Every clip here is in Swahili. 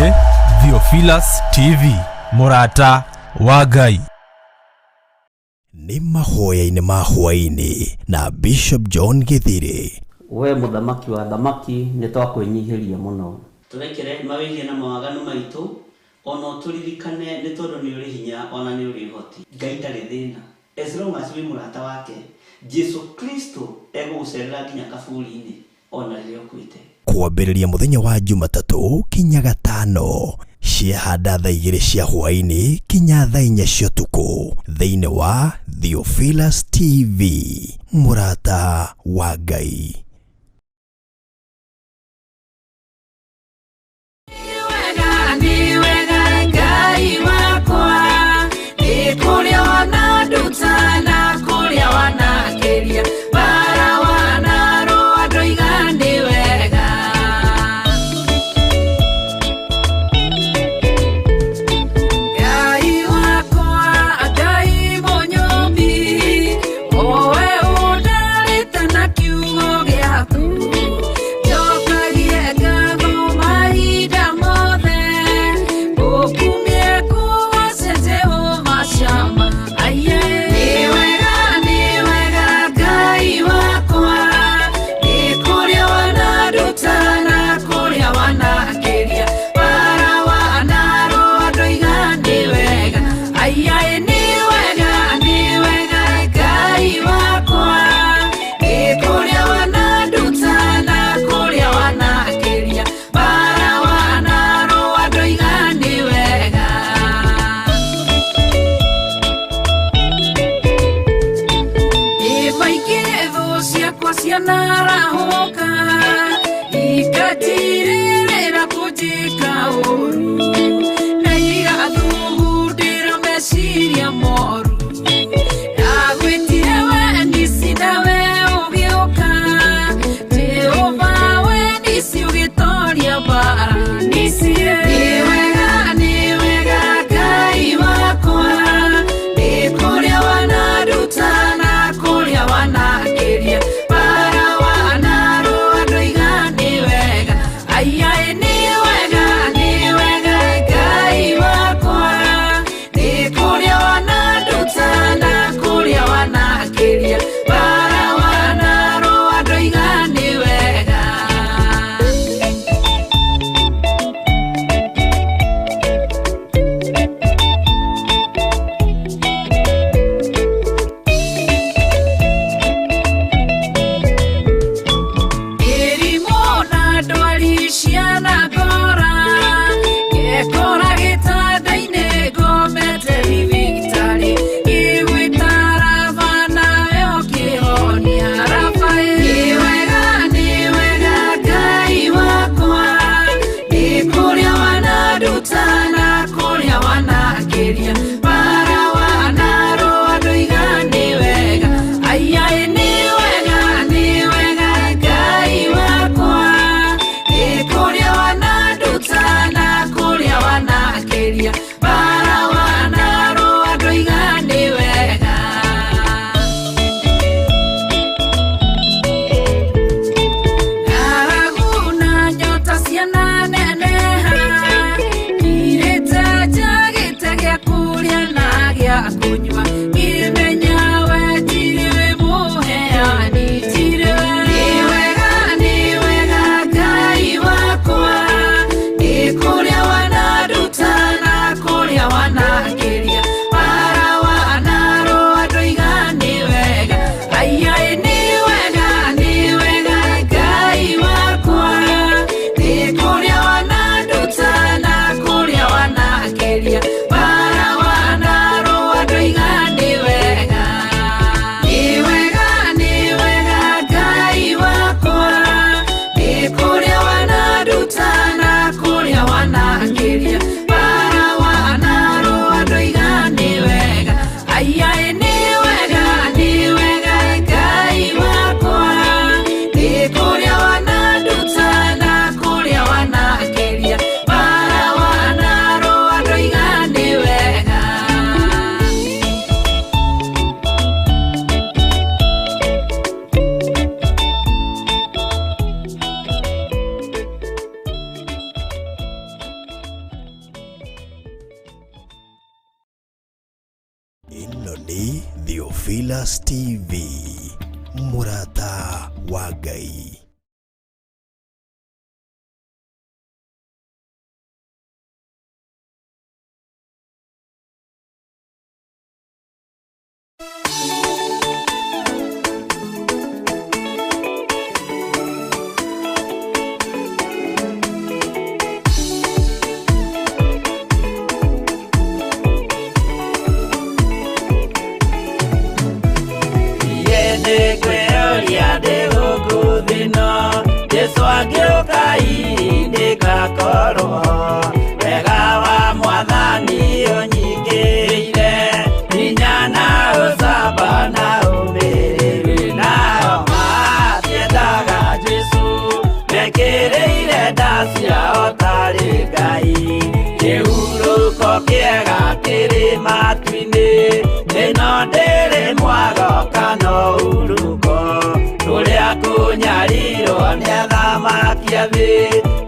nĩ THEOPHILUS TV, mũrata wa Ngai. Nĩ Mahoya-INI ma Hwai-INI na Bishop John Githiri. We muthamaki wa thamaki nĩ twakũinyihiria mũno. Turekere mawĩgie na mawaganu maitũ, ona turirikane nĩ tondũ nĩ ũrĩ hinya ona nĩ ũrĩ ũhoti. Ngai ndarĩ thĩna. As long as we mũrata wake, Jesu Kristo egũgũcerera nginya kaburi-inĩ ona rĩrĩa ũkuĩte. Kwambĩrĩria mũthenya wa Jumatatũ kinya Gatano, ciahanda thaa 2 cia hwaĩ-inĩ kinya thaa 4 cia ũtukũ, thĩinĩ wa THEOPHILUS TV, mũrata wa Ngai. Para wana ro adoiga Ĩno nĩ Theophilus TV, mũrata wa Ngai.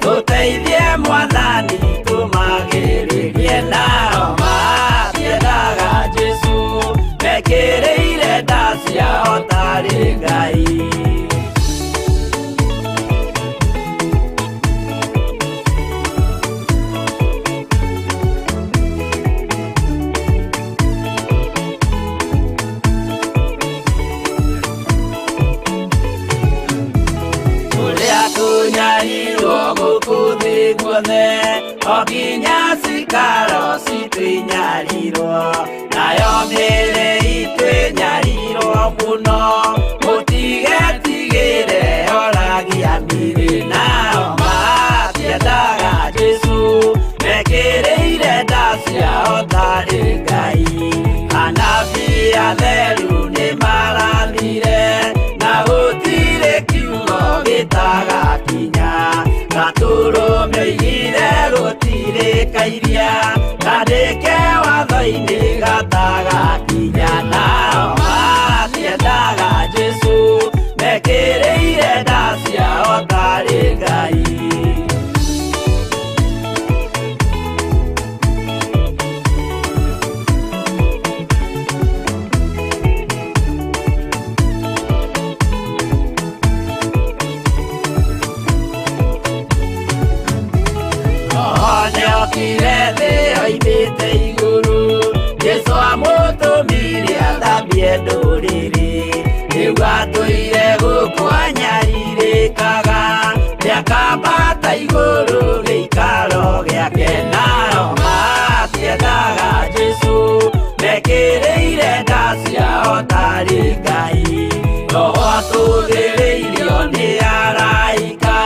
Tuteithie mwathani tumagĩrĩrie nao matiendaga Jesu mekĩrĩire nda ciao tarĩ Ngai. Oginya cikaro citwĩnyarirwo nayo mĩĩrĩ itwĩnyarirwo mũno mũtigetigĩre oragia mĩĩrĩ nao matiendaga Jesu mekĩrĩire nda ciao tarĩ Ngai. Anabii atheru nĩmarathire na gũtirĩ kiugo gĩtagakinya gatũrũmĩire gũtirĩkairia kandĩke watho-inĩ gatagakinya nao matiendaga Jesu mekĩrĩire nda ciao tarĩ Ngai. Jesu amũtũmire athambie ndũrĩrĩ nĩguo atũire gũkũ anyarirĩkaga nĩakambata igũrũ gĩikaro gĩake nao matiendaga Jesu mekĩrĩire nda ciao tarĩ Ngai. Roho acũthĩrĩirio nĩ araika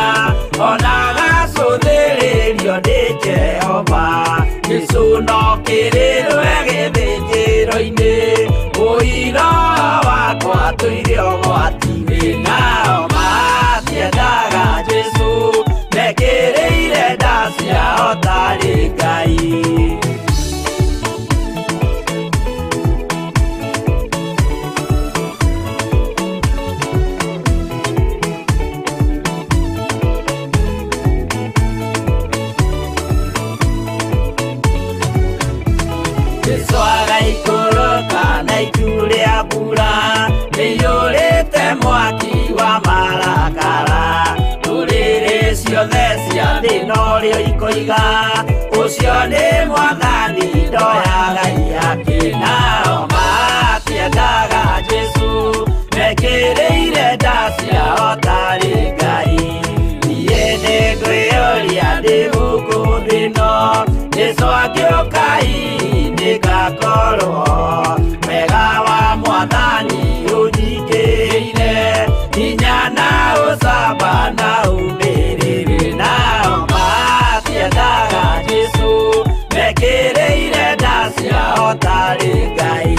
ona agacũthĩrĩrio nĩ Jehova. Jesu no kĩrĩrwe gĩthĩnjĩro-inĩ ũira wakwa tũire ũgwati-inĩ nao matiendaga Jesu mekĩrĩire nda ciao tarĩ Ngai. Mwaki wa marakara ndũrĩrĩ ciothe cia thĩ norĩo ikoiga ũcio nĩ mwathani ndoya Ngai yake nao matiendaga Jesu mekĩrĩire nda ciao tarĩ Ngai. Niĩ nĩngwĩyũria ndĩ gũkũ thĩ ĩno Jesu angĩũka ini ngakorwo wega wa mwathani ũnyingĩire hinya na ũcamba na umĩrĩrĩ nao matiendaga Jesu mekĩrĩire nda ciao tarĩ Ngai.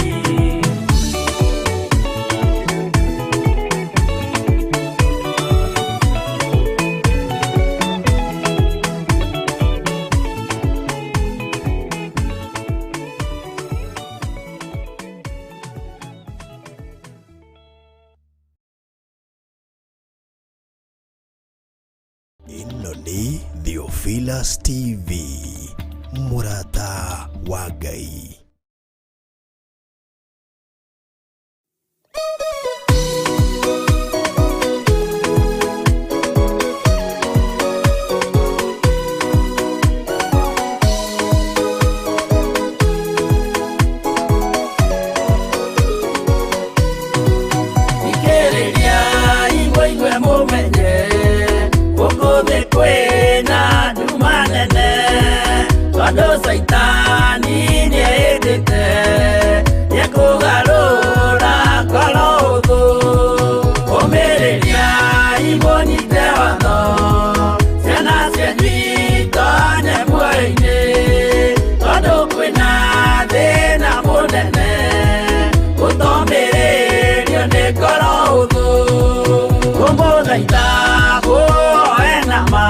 Ĩno nĩ Theophilus TV, mũrata wa Ngai. Saitani nĩendete nĩkũgarũra ngoro hũthũ ũmĩrĩria imũnyite watho ciana cianyu itonye muoyo-inĩ tondũ kwĩna thĩna mũnene ũtomĩrĩrio nĩ ngoro hũthũ kũmũthaitha mũhoe na ma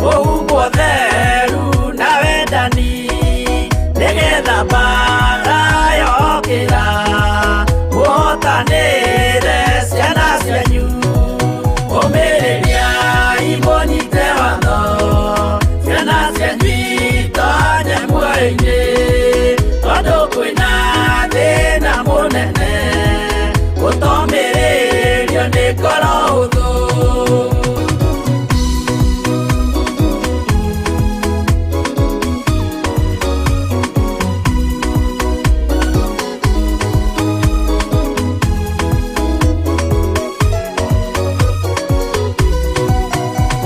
ũhumbwo theru na wendani nĩgetha mbara yokĩra mũhotanĩre ciana cianyu ũmĩrĩria imũnyite watho ciana cianyu itonye muoyo-inĩ tondũ kwĩna thĩna mũnene ũtomĩrĩrio nĩ ngoro hũthũ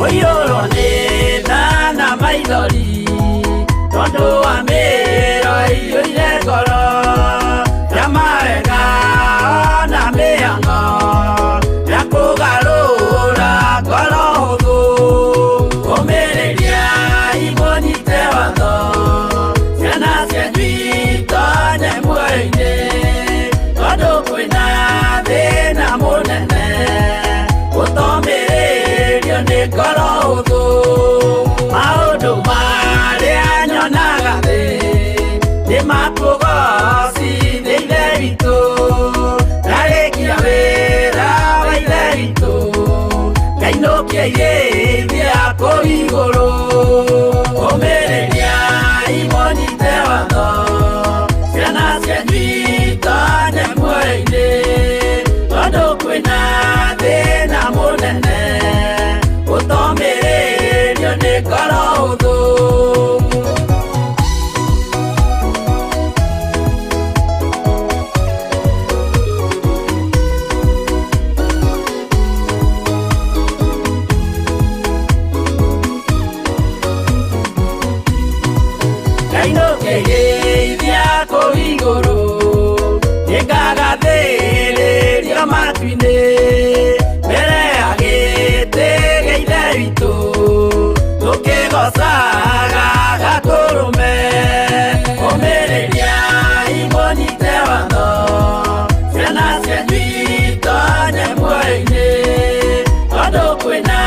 ũiyũrwo nĩ tha na maithori tondũ wa mĩĩro ĩiyũire ngoro ya mawega ona mĩhang'o ya kũgarũra ngoro hũthũ ũmĩrĩria imũnyite watho ciana cianyu itonye muoyo-inĩ tondũ kwĩna thĩna mũnene ũtomĩrĩrio nĩ ngoro hũthũ maũndũ marĩa nyonaga thĩ nĩ makũgocithia ithe witũ ndarĩkia wĩra wa ithe witũ ngainũkia irĩithia kũu igũrũ ũmĩrĩria imũnyite watho ciana cianyu itonye muoyo-inĩ tondũ kwĩna thĩna mũnene ũtomĩrĩrio nĩ ngoro hũthũ ngainũkĩirĩithia kũu igũrũ nĩngagathĩrĩrio matu-inĩ mbere ya gĩtĩ gĩa ithe witũ tũkĩgocaga gakũrũme ũmĩrĩria imũnyite watho ciana cianyu itonye muoyo-inĩ tondũ kwĩna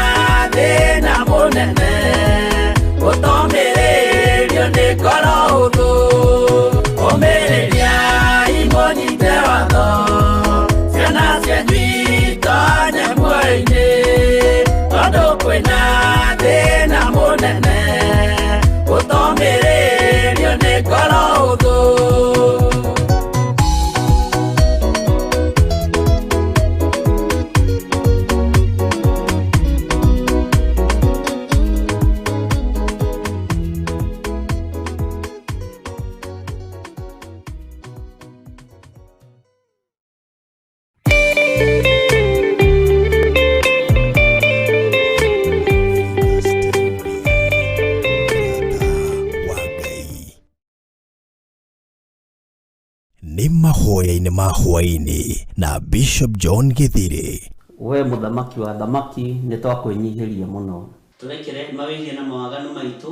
thĩna mũnene ũtomĩrĩrio nĩ ngoro hũthũ ũmĩrĩria imũnyite watho ciana cianyu itonye muoyo-inĩ tondũ kwĩna thĩna mũnene ũtomĩrĩrio nĩ ngoro hũthũ Nĩ mahoya-inĩ ma Hwai-INI na Bishop John Githiri. we muthamaki wa thamaki nĩ twakwĩnyihĩria mũno tũrekere mawĩgie na mawaganu maitũ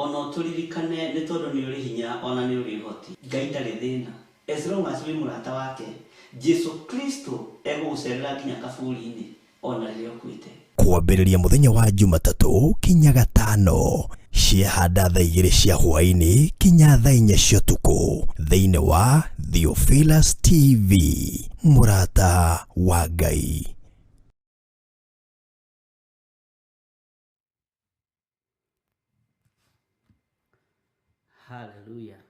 ona tũririkane nĩ tondũ nĩ ũrĩ hinya ona nĩ ũrĩ ũhoti Ngai ndarĩ thĩna as long as wĩ mũrata wake Jesu Kristo egũgũcerera nginya kaburi-inĩ ona rĩrĩa ũkuĩte kwambĩrĩria mũthenya wa Jumatatũ kinya Gatano ciahanda thaa 2 cia Hwai-INI kinya thaa 4 cia ũtukũ thĩinĩ wa THEOPHILUS TV mũrata wa Ngai. Hallelujah.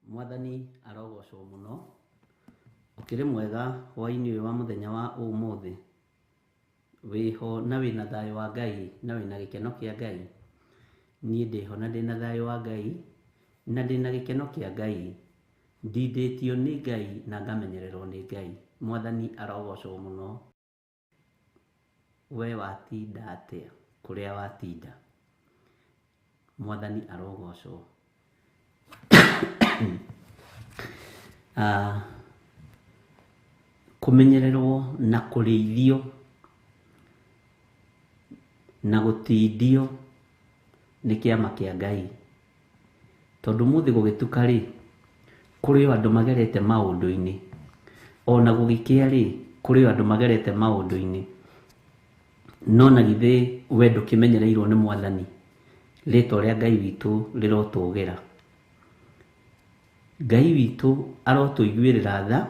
Mwathani arogocwo mũno ũkĩrĩ mwega hwaĩ-inĩ ũyũ wa mũthenya wa ũmũthĩ wĩho na wĩna thayũ wa Ngai na wĩna gĩkeno kĩa Ngai. Niĩ ndĩho na ndĩna thayũ wa Ngai na ndĩna gĩkeno kĩa Ngai, ndindĩtio nĩ Ngai na ngamenyererwo nĩ Ngai. Mwathani arogocwo mũno. We watinda atĩa kũrĩa watinda, Mwathani arogocwo. Kumenyererwo na kureithio na gutindio ni kiama kia Ngai. Tondu muthi gugituka ri kuri andu magerete maundu-ini, ona gugikia ri kuri andu magerete maundu-ini, no na githe we ndukimenyereirwo ni Mwathani, ritwa ria Ngai witu rirotugira. Ngai witu arotuiguirira tha,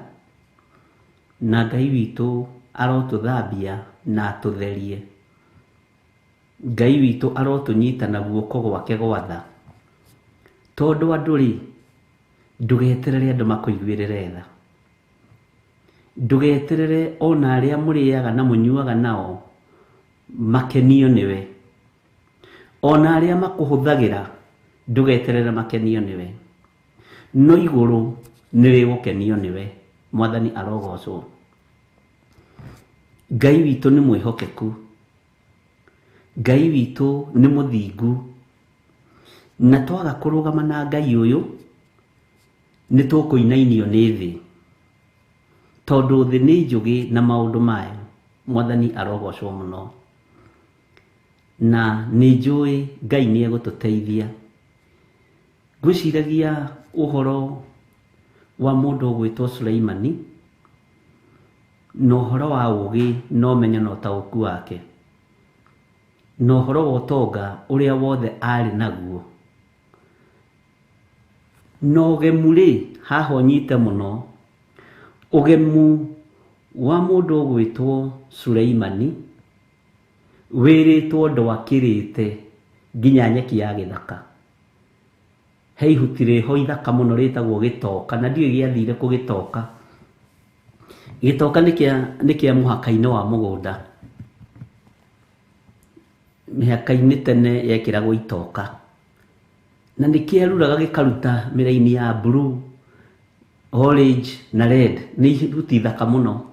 na Ngai witu arotuthambia na atutherie. Ngai witu arotunyita na guoko gwake gwa tha. Tondu andu ri ndugeterere andu makuiguirire tha, ndugeterere ona aria muriaga na munyuaga nao makenio niwe, ona aria makuhuthagira ndugeterere makenio niwe, no iguru nirigukenio niwe. Mwathani arogocwo. Ngai witu ni mwihokeku, Ngai witu ni muthingu, na twaga kurugama na Ngai uyu ni tukuinainio ni thi, tondu thi ni njugi na maundu mayo. Mwathani arogocwo muno. Na ni njui Ngai ni egututeithia. Gwiciragia uhoro wa mundu gwitwo Hwai-INI, no horo wa ugi no menya no tauku wake, no horo wa utonga uria wothe ari naguo, no gemu ri haho nyite muno ugemu wa mundu gwitwo Hwai-INI wiritwo ndwakirite nginya nyeki ya githaka. Hei hutire ho ithaka muno ritagwo Gitoka, na ndio giathire kugitoka. Gitoka nikia muhaka-ini wa mugunda, mihaka-ini tene yekiragwo itoka, na nikieruraga gikaruta miraini ya blue, orange na red. Ni huti ithaka muno.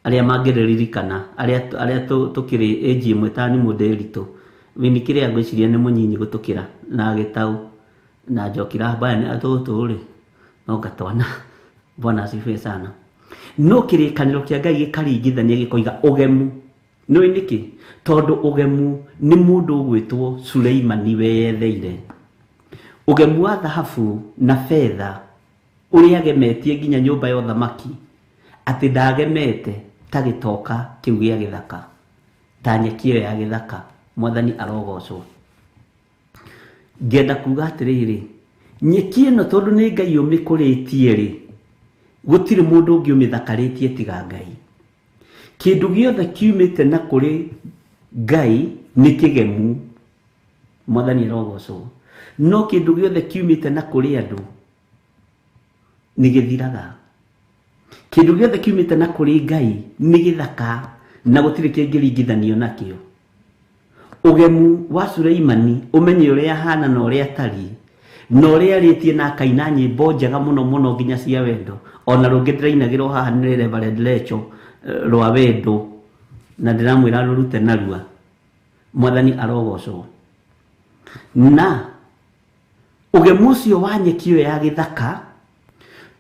Aria mangiririkana aria tukiri age imwe tani muderitu winikire agwiciria ni munyinyi gutukira na gitau na njokira bani atuturi no gatwana. Bwana asifiwe sana. No kirikaniro kia Ngai gikaringithania gikoiga ugemu. No iniki tondu ugemu ni mundu gwitwo Hwai-INI weyetheire. Ugemu wa thahabu na fedha uria agemetie nginya nyumba ya uthamaki, ati ndagemete ta Gitoka kiu gia githaka, ta nyeki iyo ya githaka. Mwathani arogocwo. Ngenda kuga atiriri, nyeki ino tondu ni Ngai umikuritie ri, gutiri mundu ungi umithakaritie tiga Ngai. Kindu giothe kiumite na kuri Ngai ni kigemu. Mwathani arogocwo. No kindu giothe kiumite na kuri andu ni githiraga. Kindu giothe kiumite na kuri Ngai ni githaka, na gutiri kingiringithanio nakio. Ugemu wa Hwai-INI umenye uria hana na uria tari, na uria ritie na kaina nyimbo njega muno muno nginya cia wendo. Ona rungi ndirainagirwo haha ni Reverend Lecho rwa wendo, na ndiramwira rurute narua. Mwathani arogocwo. Na ugemu ucio wa nyeki iyo ya githaka,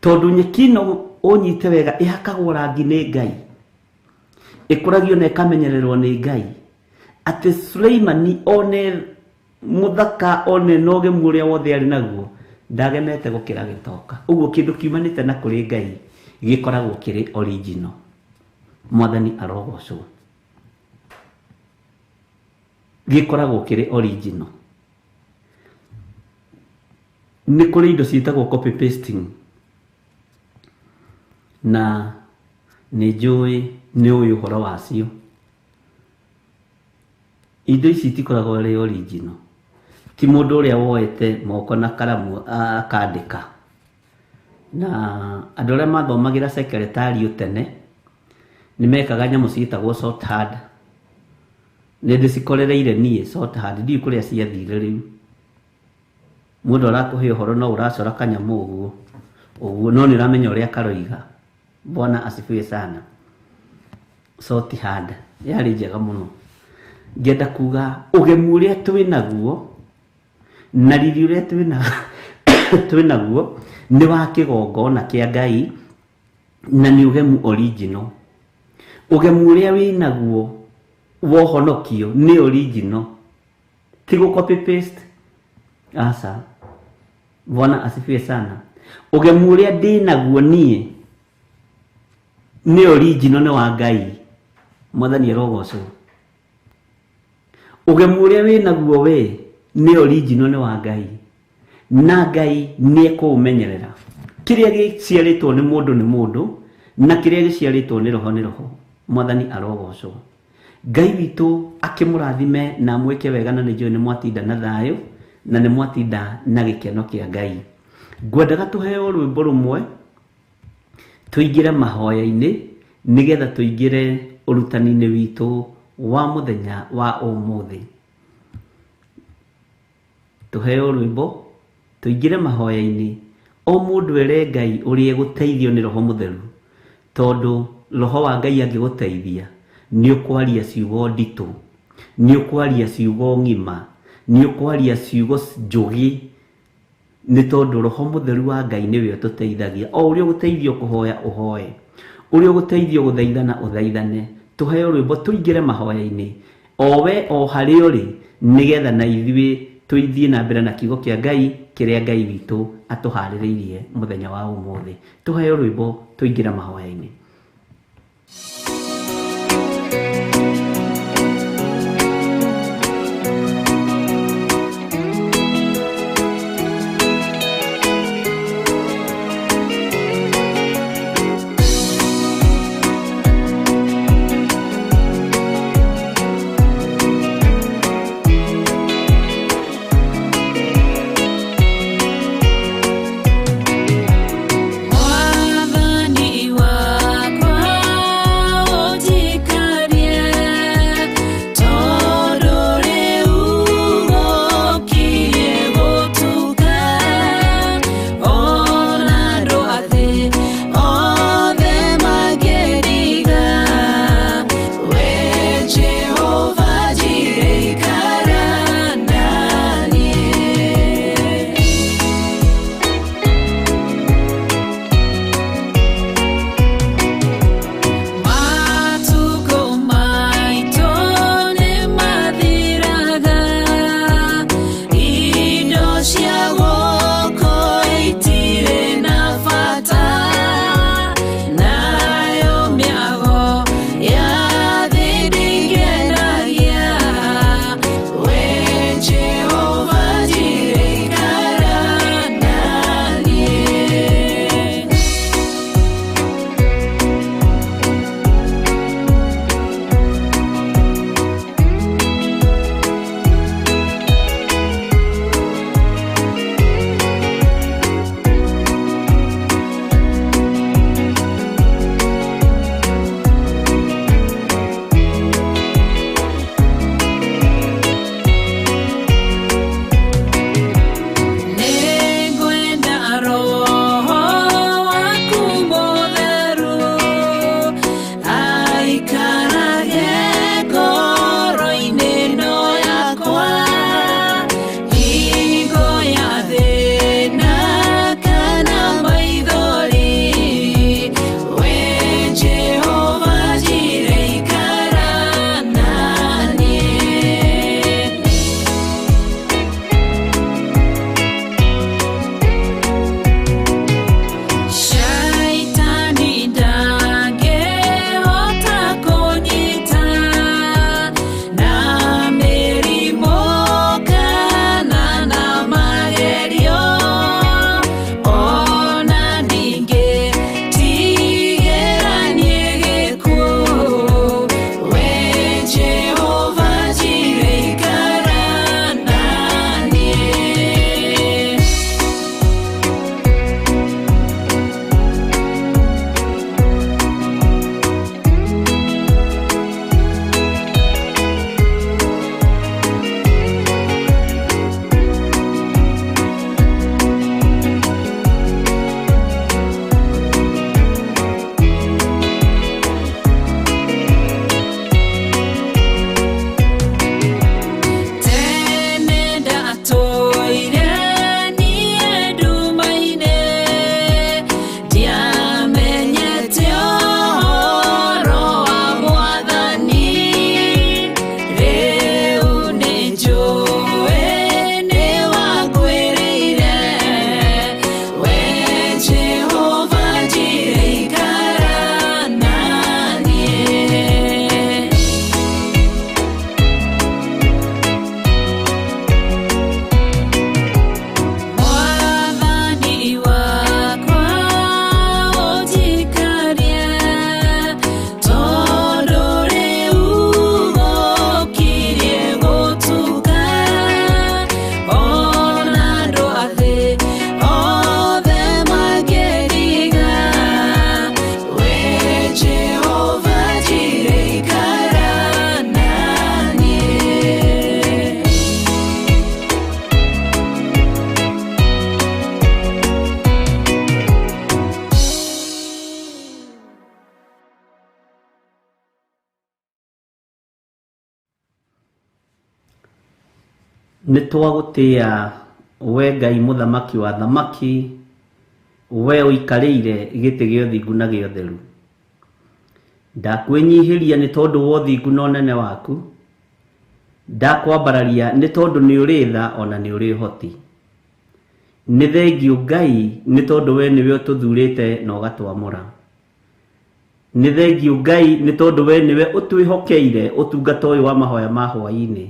tondu nyeki no unyite wega ihakagwo rangi ni Ngai, ikuragio na ikamenyererwo ni Ngai, ati Hwai-INI one muthaka one noge muria wothe ari naguo ndagemete gukira Gitoka. Uguo kindu kiumanite na kuri Ngai gikoragwo kiri original. Mwathani arogocwo. Gikoragwo kiri original. Ni kuri indo ciitagwo copy pasting, na ni njui ni uyu horo wacio. Indo ici tikoragwo ri original. Ti mundu uria woete moko na karamu akandika. Na andu aria mathomagira secretary tene ni mekaga nyamu ciitagwo shorthand. Ni ndicikorereire nie shorthand, ndi kuria ciathire riu. Mundu arakuhe horo no uracora kanyamu uguo no ni ramenya uria karoiga. Bwana asifiwe sana. Shorthand yari njega muno. Ngenda kuga ugemu uria twi naguo na riri uria twina guo ni wa kigongona kia Ngai na ni ugemu original. Ugemu uria wina guo wohonokio ni original, tigo copy paste. Asa Bwana asifiwe sana. Ugemu uria ndina guo nie ni original, ni wa Ngai. Mwathani arogocwo. Ugemu uria wina guo we ni original, ni wa Ngai, na Ngai ni ekumenyerera. Kiria giciaritwo ni mundu na kiria giciaritwo ni roho. Mwathani arogocwo. Ngai witu akimurathime na mweke wega, na nijo ni mwatinda na thayo na ni mwatinda na gikeno kia Ngai. Ngwendaga tuheo rwimbo rumwe tuingire mahoya-ini nigetha tuingire urutani-ini witu wa muthenya wa umuthi. Tuheo rwimbo tuingire mahoya-ini, o mundu ere Ngai uria guteithio ni roho mutheru, tondu roho wa Ngai angiguteithia ni ukwaria ciugo nditu, ni ukwaria ciugo ngima, ni ukwaria ciugo njugi, ni tondu roho mutheru wa Ngai niwe ututeithagia. O uria guteithio kuhoya uhoe, uria guteithio guthaithana uthaithane. Tuheo rwimbo tuingire mahoya-ini, owe o hari uri, nigetha na ithuĩ tuithie na mbere na kiugo kia Ngai kiria Ngai witu atuhaririirie muthenya wa umuthi. Tuheo rwimbo tuingire mahoya-ini. Wathani wakwa nitwagutia we Ngai muthamaki wa thamaki, we uikarĩire gĩtĩ gĩa ũthingu na gĩa ũtheru. Ndakwĩnyihiria nĩ tondũ wa ũthingu na ũnene waku, ndakwambararia nĩ tondũ nĩ ũrĩ tha ona nĩ ũrĩ ũhoti. Nĩ thengiũ Ngai nĩ tondũ we nĩwe ũtũthurĩte na ũgatwamũra. Nĩ thengiũ Ngai nĩ tondũ we nĩwe ũtwĩhokeire ũtungata ũyũ wa mahoya ma hwaĩ-inĩ.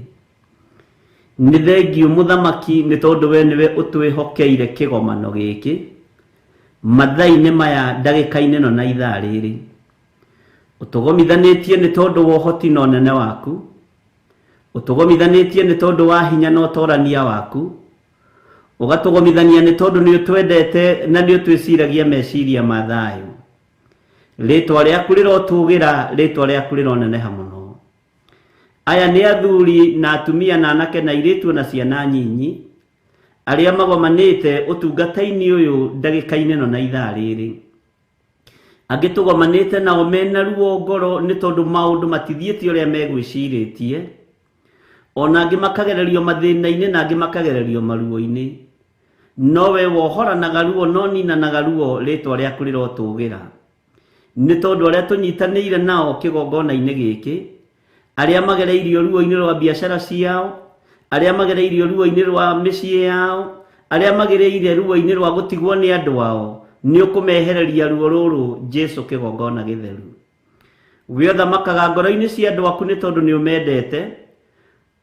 Nĩ thengiũ muthamaki nĩ tondũ we nĩwe ũtwĩhokeire kĩgomano gĩkĩ mathaa-inĩ maya, ndagĩka-inĩ ĩno na ithaa rĩrĩ. Ũtũgomithanĩtie nĩ tondũ wa ũhoti na ũnene waku, ũtũgomithanĩtie nĩ tondũ wa hinya na ũtorania waku, ũgatũgomithania nĩ tondũ nĩ ũtwendete na nĩ ũtwĩciragia meciria ma thayũ. Rĩtwa rĩaku rĩrotũgĩra, rĩtwa rĩaku rĩroneneha mũno. Aya nĩ athuri na atumia na anake na airĩtu na ciana nyinyi arĩa magomanĩte ũtungata-inĩ ũyũ ndagĩka-inĩ ĩno na ithaa rĩrĩ. Angĩ tũgomanĩte nao mena ruo ngoro nĩ tondũ maũndũ matithiĩte ũrĩa megwĩcirĩtie, ona angĩ makagererio mathĩna-inĩ na angĩ makagererio maruo-inĩ. No we wohoranaga ruo no ninanaga ruo, rĩtwa rĩaku rĩrotũgĩra. Nĩ tondũ arĩa tũnyitanĩire nao kĩgongona-inĩ gĩkĩ, arĩa magereirio ruo-inĩ rwa biacara ciao, arĩa magereirio ruo-inĩ rwa mĩciĩ yao, arĩa magereire ruo-inĩ rwa gũtigwo nĩ andũ ao, nĩ ũkũmehereria ruo rũrũ Jesu kĩgongona gĩtheru. We ũthamakaga ngoro-inĩ cia andũ aku nĩ tondũ nĩ ũmendete,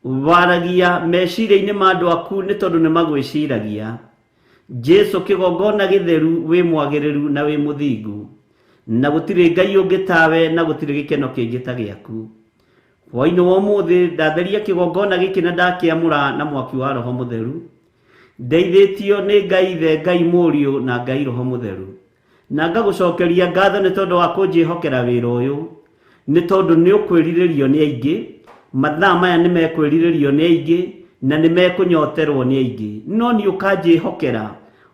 waragia meciria-inĩ ma andũ aku nĩ tondũ nĩ magwĩciragia. Jesu kĩgongona gĩtheru, wĩ mwagĩrĩru na wĩ mũthingu, na gũtirĩ Ngai ũngĩ tawe na gũtirĩ gĩkeno kĩngĩ ta gĩaku. Hwaĩ-inĩ wa ũmũthĩ ndatheria kĩgongona gĩkĩ na ndakĩamũra na mwaki wa Roho Mũtheru. Ndeithĩtio nĩ Ngai Ithe, Ngai Mũriũ na Ngai Roho Mũtheru. Na ngagũcokeria ngatho nĩ tondũ wa kũnjĩhokera wĩra ũyũ, nĩ tondũ nĩ ũkwĩrirĩrio nĩ aingĩ, mathaa maya nĩ mekwĩrirĩrio nĩ aingĩ na nĩ mekũnyoterwo nĩ aingĩ, no nĩ ũkanjĩhokera.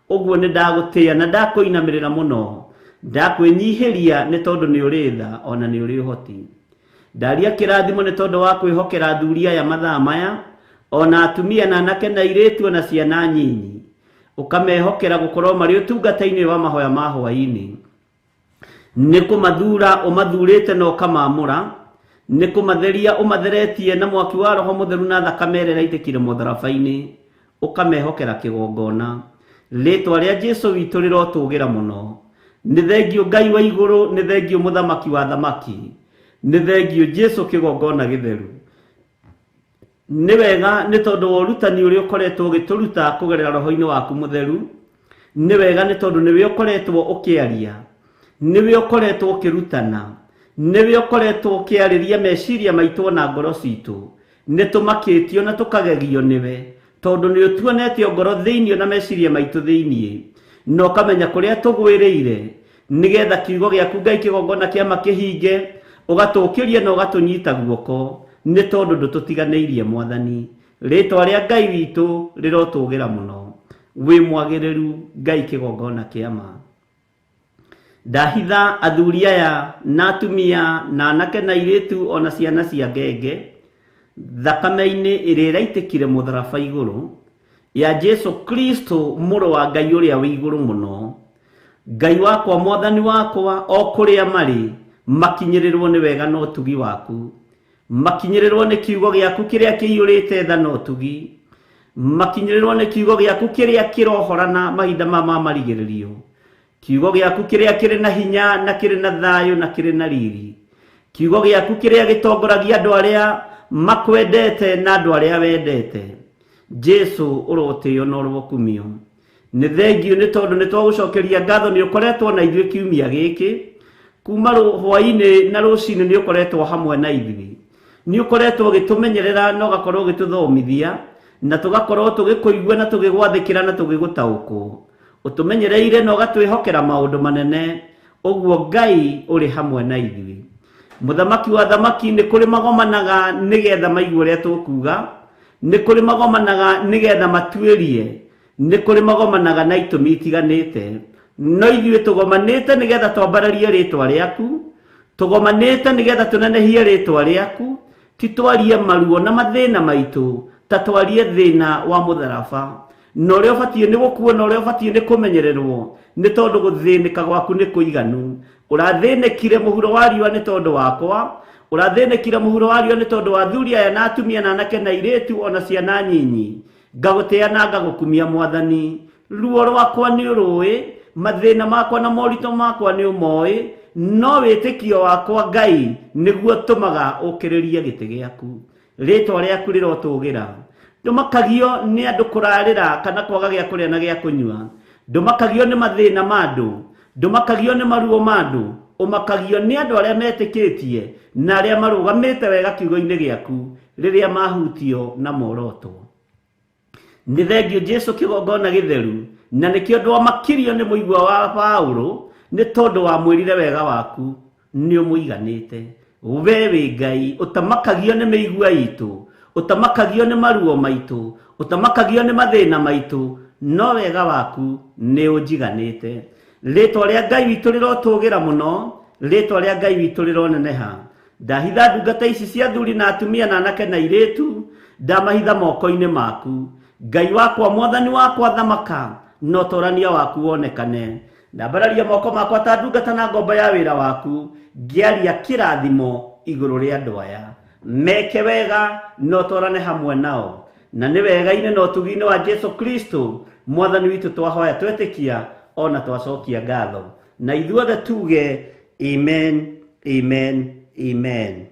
Ũguo nĩ ndagũtĩĩa na ndakũinamĩrĩra mũno, ndakwĩnyihĩria nĩ tondũ nĩ ũrĩ tha ona nĩ ũrĩ ũhoti. Ndaria kĩrathimo nĩ tondũ wa kwĩhokera athuri aya mathaa maya, ona atumia na anake na airĩtu na ciana nyinyi, ũkamehokera gũkorwo marĩ ũtungata-inĩ wa mahoya ma hwaĩ-inĩ. Nĩ kũmathura ũmathurĩte na ũkamamũra, nĩ kũmatheria ũmatheretie na mwaki wa Roho Mũtheru na thakame ĩrĩa ĩraitĩkire mũtharaba-inĩ, ũkamehokera kĩgongona. Rĩtwa rĩa Jesu witũ rĩrotũgĩra mũno. Nĩ thengiũ Ngai wa igũrũ, nĩ thengiũ mũthamaki wa thamaki, nĩ thengiũ Jesu kĩgongona gĩtheru. Nĩ wega nĩ tondũ wa ũrutani ũrĩa ũkoretwo ũgĩtũruta kũgerera Roho-inĩ waku Mũtheru. Nĩ wega nĩ tondũ nĩwe ũkoretwo ũkĩaria, nĩwe ũkoretwo ũkĩrutana, nĩwe ũkoretwo ũkĩarĩria meciria maitũ na ngoro citũ. Nĩ tũmakĩtio na tũkagegio nĩwe, tondũ nĩ ũtuonetie ngoro thĩinĩ na meciria maitũ thĩinĩ, na ũkamenya kũrĩa tũgwĩrĩire, nĩgetha kiugo gĩaku Ngai kĩgongona kĩama kĩhinge, ũgatũkĩria na ũgatũnyita guoko, nĩ tondũ ndũtũtiganĩirie Mwathani. Rĩtwa rĩa Ngai witũ rĩrotũgĩra mũno. Wĩ mwagĩrĩru Ngai kĩgongona kĩama. Ndahitha athuri aya na atumia na anake na airĩtu ona ciana cia ngenge thakame-inĩ ĩrĩa ĩraitĩkire mũtharaba igũrũ ya Jesu Kristo, mũrũ wa Ngai ũrĩa wĩ igũrũ mũno. Ngai wakwa, Mwathani wakwa, o kũrĩa marĩ, makinyĩrĩrwo nĩ wega na ũtugi waku, makinyĩrĩrwo nĩ kiugo gĩaku kĩrĩa kĩiyũrĩte tha na ũtugi, makinyĩrĩrwo nĩ kiugo gĩaku kĩrĩa kĩrohorana mahinda ma marigĩrĩrio, kiugo gĩaku kĩrĩa kĩrĩ na hinya na kĩrĩ na thayũ na kĩrĩ na riri, kiugo gĩaku kĩrĩa gĩtongoragia andũ arĩa makwendete na andũ arĩa wendete. Jesu ũrotĩo na ũrokumio. Nĩ thengiũ nĩ tondũ nĩ twagũcokeria ngatho nĩ ũkoretwo na ithuĩ kiumia gĩkĩ, kuma hwaĩ-inĩ na rũci-inĩ nĩ ũkoretwo hamwe na ithuĩ, nĩ ũkoretwo ũgĩtũmenyerera na ũgakorwo ũgĩtũthomithia, na tũgakorwo tũgĩkũigua na tũgĩgwathĩkĩra na tũgĩgũtaũkwo. Ũtũmenyereire na ũgatwĩhokera maũndũ manene, ũguo Ngai ũrĩ hamwe na ithuĩ. Mũthamaki wa thamaki, nĩ kũrĩ magomanaga nĩgetha maigue ũrĩa tũkuga, nĩ kũrĩ magomanaga nĩgetha matuĩrie, nĩ kũrĩ magomanaga na itũmi itiganĩte, no ithuĩ tũgomanĩte nĩgetha twambararie rĩtwa rĩaku, tũgomanĩte nĩgetha tũnenehie rĩtwa rĩaku, ti twarie maruo na mathĩna maitũ, ta twarie thina wa mutharaba no ria ubatie ni gukua no ria ubatie ni kumenyererwo ni tondu guthinika gwaku ni kuiganu urathinikire muhuro wa riwa ni tondu wakwa urathinikire muhuro wa riwa ni tondu wa thuri aya na atumia na anake na iretu ona ciana nyinyi ngaguteana ngagukumia mwathani ruo rwakwa ni urui mathina makwa na morito makwa ni umoi no witikio wakwa Ngai niguo tumaga ukiririe giti giaku ritwa riaku rirotugira ndumakagio ni andu kurarira kana kwaga gia kuria na gia kunyua ndumakagio ni mathina mandu ndumakagio ni maruo mandu umakagio ni andu aria metikitie na aria marugamite wega kiugo-ini giaku riria mahutio na moroto ni thengio Jesu kigongona githeru na nikio ndwa makirio ni muigwa wa Paulo ni tondu wa mwirire wega waku ni umuiganite we Ngai utamakagio ni meigua itu utamakagio ni maruo maitu utamakagio ni mathina maitu no wega waku ni unjiganite ritwa ria Ngai witu rirotugira muno ritwa ria Ngai witu rironeneha ndahitha ndungata ici cia thuri na atumia na anake na iretu ndamahitha moko-ini maku Ngai wakwa mwathani wakwa thamaka no torania waku wonekane ndambararia moko makwa ta ndungata na ngomba ya wira waku ngiaria kirathimo iguru ria andu aya meke wega no torane hamwe nao na ni wega-ini no tugi-ini wa Jesu Kristo mwathani witu twahoya twetikia ona twacokia ngatho na ithuothe tuge amen amen amen.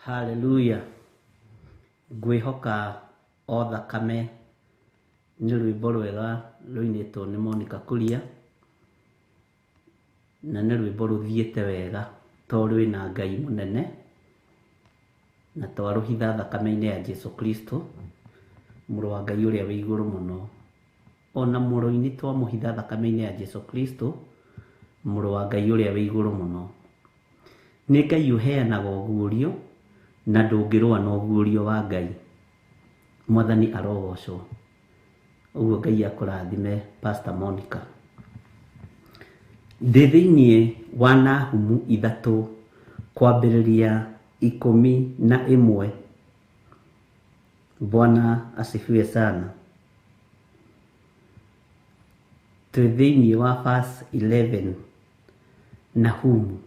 Hallelujah. Ngwihoka o thakame nĩ rwĩmbo rwega rũinĩtwo nĩ Monica Kuria, na nĩ rwĩmbo rũthiĩte wega tondũ rwĩna Ngai mũnene na twarũhitha thakame-inĩ ya Jesu Kristo, mũrũ wa Ngai ũrĩa wĩ igũrũ mũno. Ona mũrũ-ini twamũhitha thakame-inĩ ya Jesu Kristo, mũrũ wa Ngai ũrĩa wĩ igũrũ mũno. Nĩ Ngai ũheanaga ũguũrio na ndũngĩrũa na ũguũrio wa Ngai. Mwathani arogocwo. Ũguo Ngai akũrathime Pastor Monica. Ndĩ thĩinĩ wa Nahumu 3 kwambĩrĩria 11. Bwana asifiwe sana. Twĩ thĩinĩ wa verse 11 Nahumu.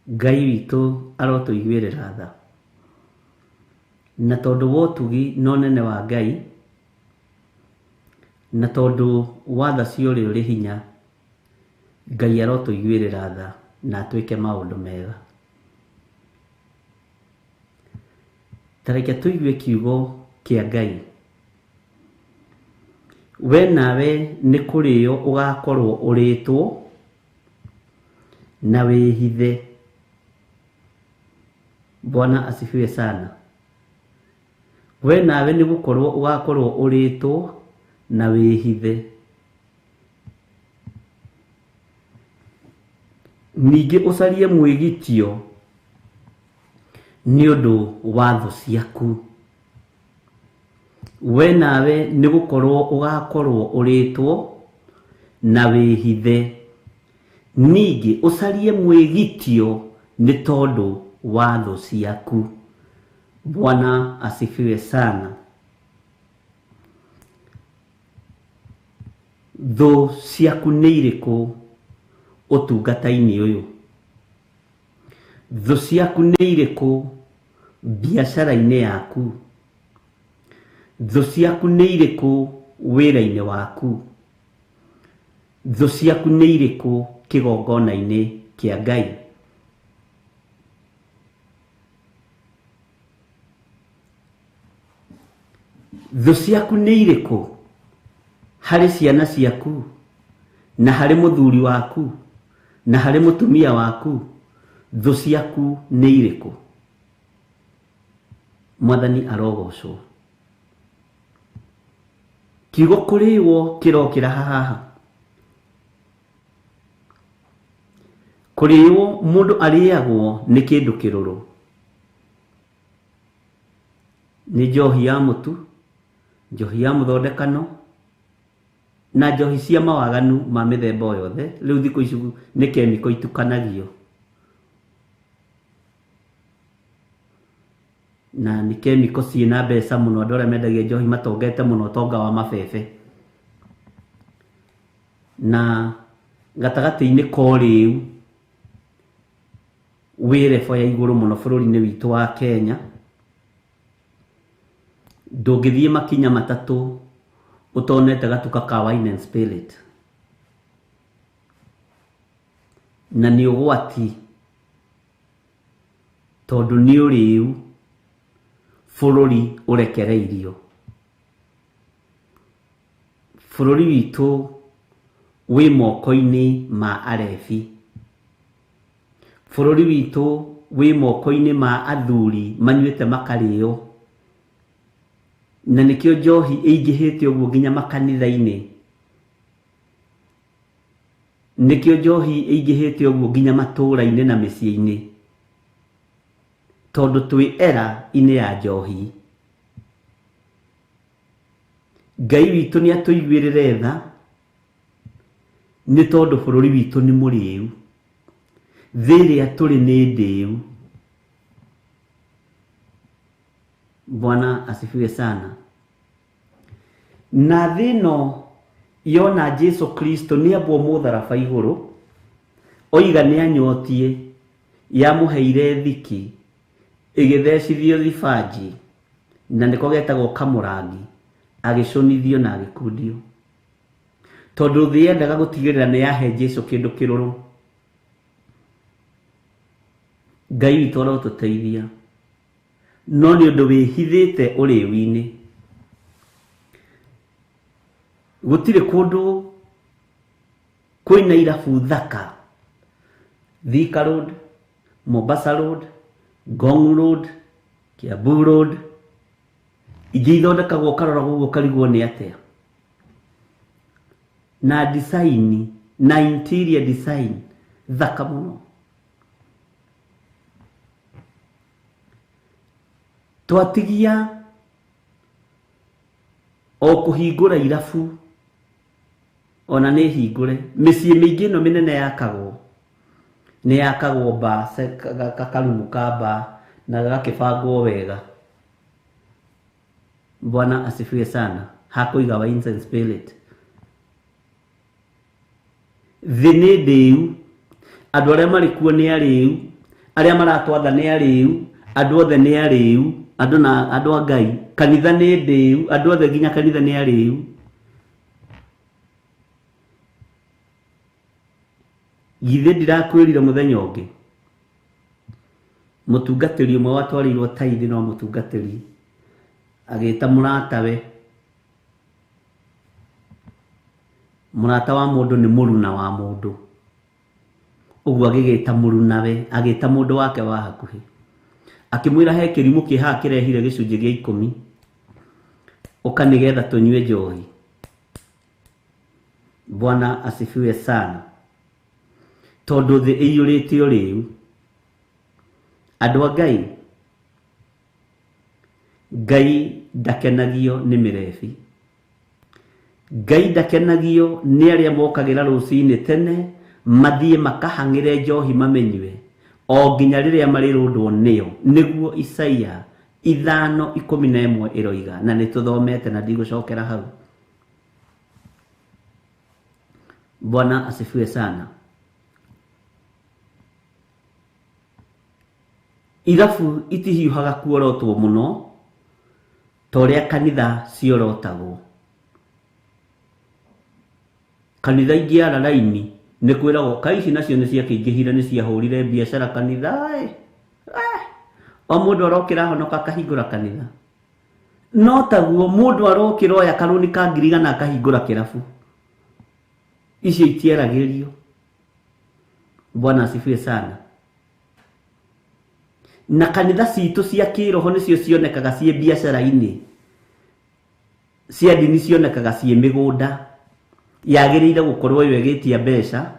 Ngai witũ arotũiguĩrĩra tha, na tondũ wa ũtugi na ũnene wa Ngai, na tondũ wa tha cia ũrĩa ũrĩ hinya, Ngai arotũiguĩrĩra tha na atwĩke maũndũ mega. Ta reke tũigue kiugo kĩa Ngai. We nawe nĩ kũrĩo ũgakorwo ũrĩtwo na wĩhithe. Bwana asifiwe sana. We nawe nĩ gũkorwo ũgakorwo ũrĩtwo na wĩhithe. Ningĩ ũcarie mwĩgitio nĩ ũndũ wa thũ ciaku. We nawe nĩ gũkorwo ũgakorwo ũrĩtwo na wĩhithe. Ningĩ ũcarie mwĩgitio nĩ tondũ wa thũ ciaku. Bwana asifiwe sana. Thũ ciaku nĩ irĩkũ ũtungata-inĩ ũyũ? Thũ ciaku nĩ irĩkũ biacara-inĩ yaku? Thũ ciaku nĩ irĩkũ wĩra-inĩ waku? Thũ ciaku nĩ irĩkũ kĩgongona-inĩ kĩa Ngai? Thũ ciaku nĩ irĩkũ harĩ ciana ciaku, na harĩ mũthuri waku, na harĩ mũtumia waku? Thũ ciaku nĩ irĩkũ? Mwathani arogocwo. Kiugo kũrĩĩo kĩrokĩra haha. Kũrĩĩo mũndũ arĩagwo nĩ kĩndũ kĩrũrũ. Nĩ njohi ya mũtu, njohi ya mũthondekano, na njohi cia mawaganu ma mĩthemba yothe. Rĩu thikũ ici nĩ kemiko itukanagio, na nĩ kemiko ciĩna mbeca mũno. Andũ arĩa mendagia njohi matongete mũno tonga wa mabebe. Na gatagatĩ-inĩ ka rĩu wĩ rebo ya igũrũ mũno bũrũri-inĩ witũ wa Kenya, ndũngĩthiĩ makinya matatũ ũtonete gatuka ka wine and spirit. Na nĩ ũgwati tondũ nĩ ũrĩu bũrũri ũrekereirio. Bũrũri witũ wĩ moko-inĩ ma arebi. Bũrũri witũ wĩ moko-inĩ ma athuri manyuĩte makarĩo. Na nĩkĩo njohi ĩingĩhĩte ũguo nginya makanitha-inĩ. Nĩkĩo njohi ĩingĩhĩte ũguo nginya matũũra-inĩ na mĩciĩ-inĩ. Tondũ twĩ era-inĩ ya njohi. Ngai witũ nĩ atũiguĩrĩre tha nĩ tondũ bũrũri witũ nĩ mũrĩu. Thĩ ĩrĩa tũrĩ nĩ ndĩu. Bwana asifiwe sana. Na thĩ ĩno yona Jesu Kristo nĩ ambwo mũtharaba igũrũ, oiga nĩ anyotie, yamũheire thiki, ĩgĩthecithio thibanji, na nĩko getagwo kamũrangi, agĩconithio na agĩkundio. Tondũ thĩ yendaga gũtigĩrĩra nĩ yahe Jesu kĩndũ kĩrũrũ. Ngai witũ arotũteithia no nĩ ũndũ wĩhithĩte ũrĩu-inĩ gũtirĩ kũndũ kwĩna irabu thaka. Thika Road, Mombasa Road, Ngong Road, Kiambu Road ingĩ ithondekagwo ũkarora gũguo ũkarigwo nĩ atĩa, na design na interior design thaka mũno. Twatigia o kũhingũra irabu ona nĩ hingũre. Mĩciĩ mĩingĩ ĩno mĩnene yakagwo nĩ yakagwo kakarumu ka mba na gakĩbangwo wega. Bwana asifiwe sana. Hakũiga wines and spirit. Thĩ nĩ ndĩu, andũ arĩa marĩ kuo nĩ arĩu, arĩa maratwatha nĩ arĩu, andũ othe nĩ arĩu, andũ a Ngai. Kanitha nĩ ndĩu, andũ othe nginya kanitha nĩ arĩu. Githĩ ndirakwĩrire mũthenya ũngĩ mũtungatĩri ũmwe watwarĩirwo taithi no mũtungatĩri agĩta mũrata wa mũndũ nĩ mũruna wa mũndũ, ũguo agĩgĩta mũrunawe, agĩta mũndũ wake wa hakuhĩ akĩmwĩra he kĩrimũ kĩhaha kĩrehire gĩcunjĩ gĩa 10 ũka nĩgetha tũnyue njohi. Bwana asifiwe sana. Tondũ thĩ ĩiyũrĩte ũrĩu. Andũ a Ngai, Ngai ndakenagio nĩ mĩrebi. Ngai ndakenagio nĩ arĩa mokagĩra rũci-inĩ tene mathiĩ makahang'ĩre njohi mamenywe o nginya rĩrĩa marĩrũndwo nĩyo, nĩguo Isaia 5:11 ĩroiga, na nĩ tũthomete na ndigũcokera hau. Bwana asifiwe sana. Irabu itihiũhaga kuorotwo mũno ta ũrĩa kanitha ciorotagwo. Kanitha ingĩ ara raini nĩ kwĩragwo kai ici nacio nĩ ciakĩingĩhire nĩ ciahũrire biacara kanitha. O mũndũ arokĩra honoka akahingũra kanitha. No taguo mũndũ arokĩra oya karũni ka ngiriga akahingũra kĩrabu. Icio itieragĩrio. Bwana asifiwe sana. Na kanitha citũ cia kĩroho nĩcio cionekaga ciĩ biacara-inĩ. Cia ndini cionekaga ciĩ mĩgũnda. Yagĩrĩire gũkorwo ĩgĩtia mbeca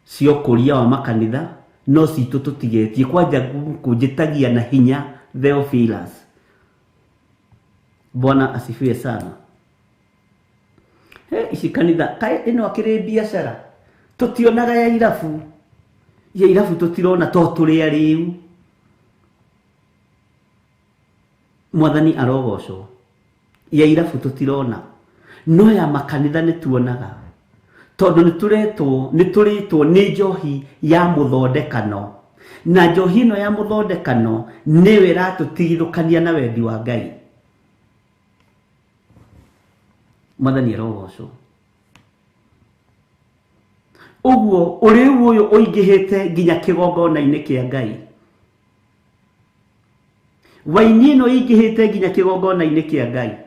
cia ũkũria wa makanitha, no citũ tũtigetie. Kwanja kũnjĩtagia na hinya Theophilus. Bwana asifiwe sana. Ici kanitha kaĩ ĩno akĩrĩ biacara. Tũtionaga ya irabu. Ya irabu tũtirona to tũrĩ arĩu. Mwathani arogocwo. Ya irabu tũtirona. No ya makanitha nĩ tuonaga. Tondũ nĩ tũrĩtwo nĩ njohi ya mũthondekano. Na njohi ĩno ya mũthondekano nĩyo ĩratũtigithũkania na wendi wa Ngai. Mwathani arogocwo. Ũguo ũrĩu ũyũ ũingĩhĩte nginya kĩgongona-inĩ kĩa Ngai. Waini ĩno ĩingĩhĩte nginya kĩgongona-inĩ kĩa Ngai.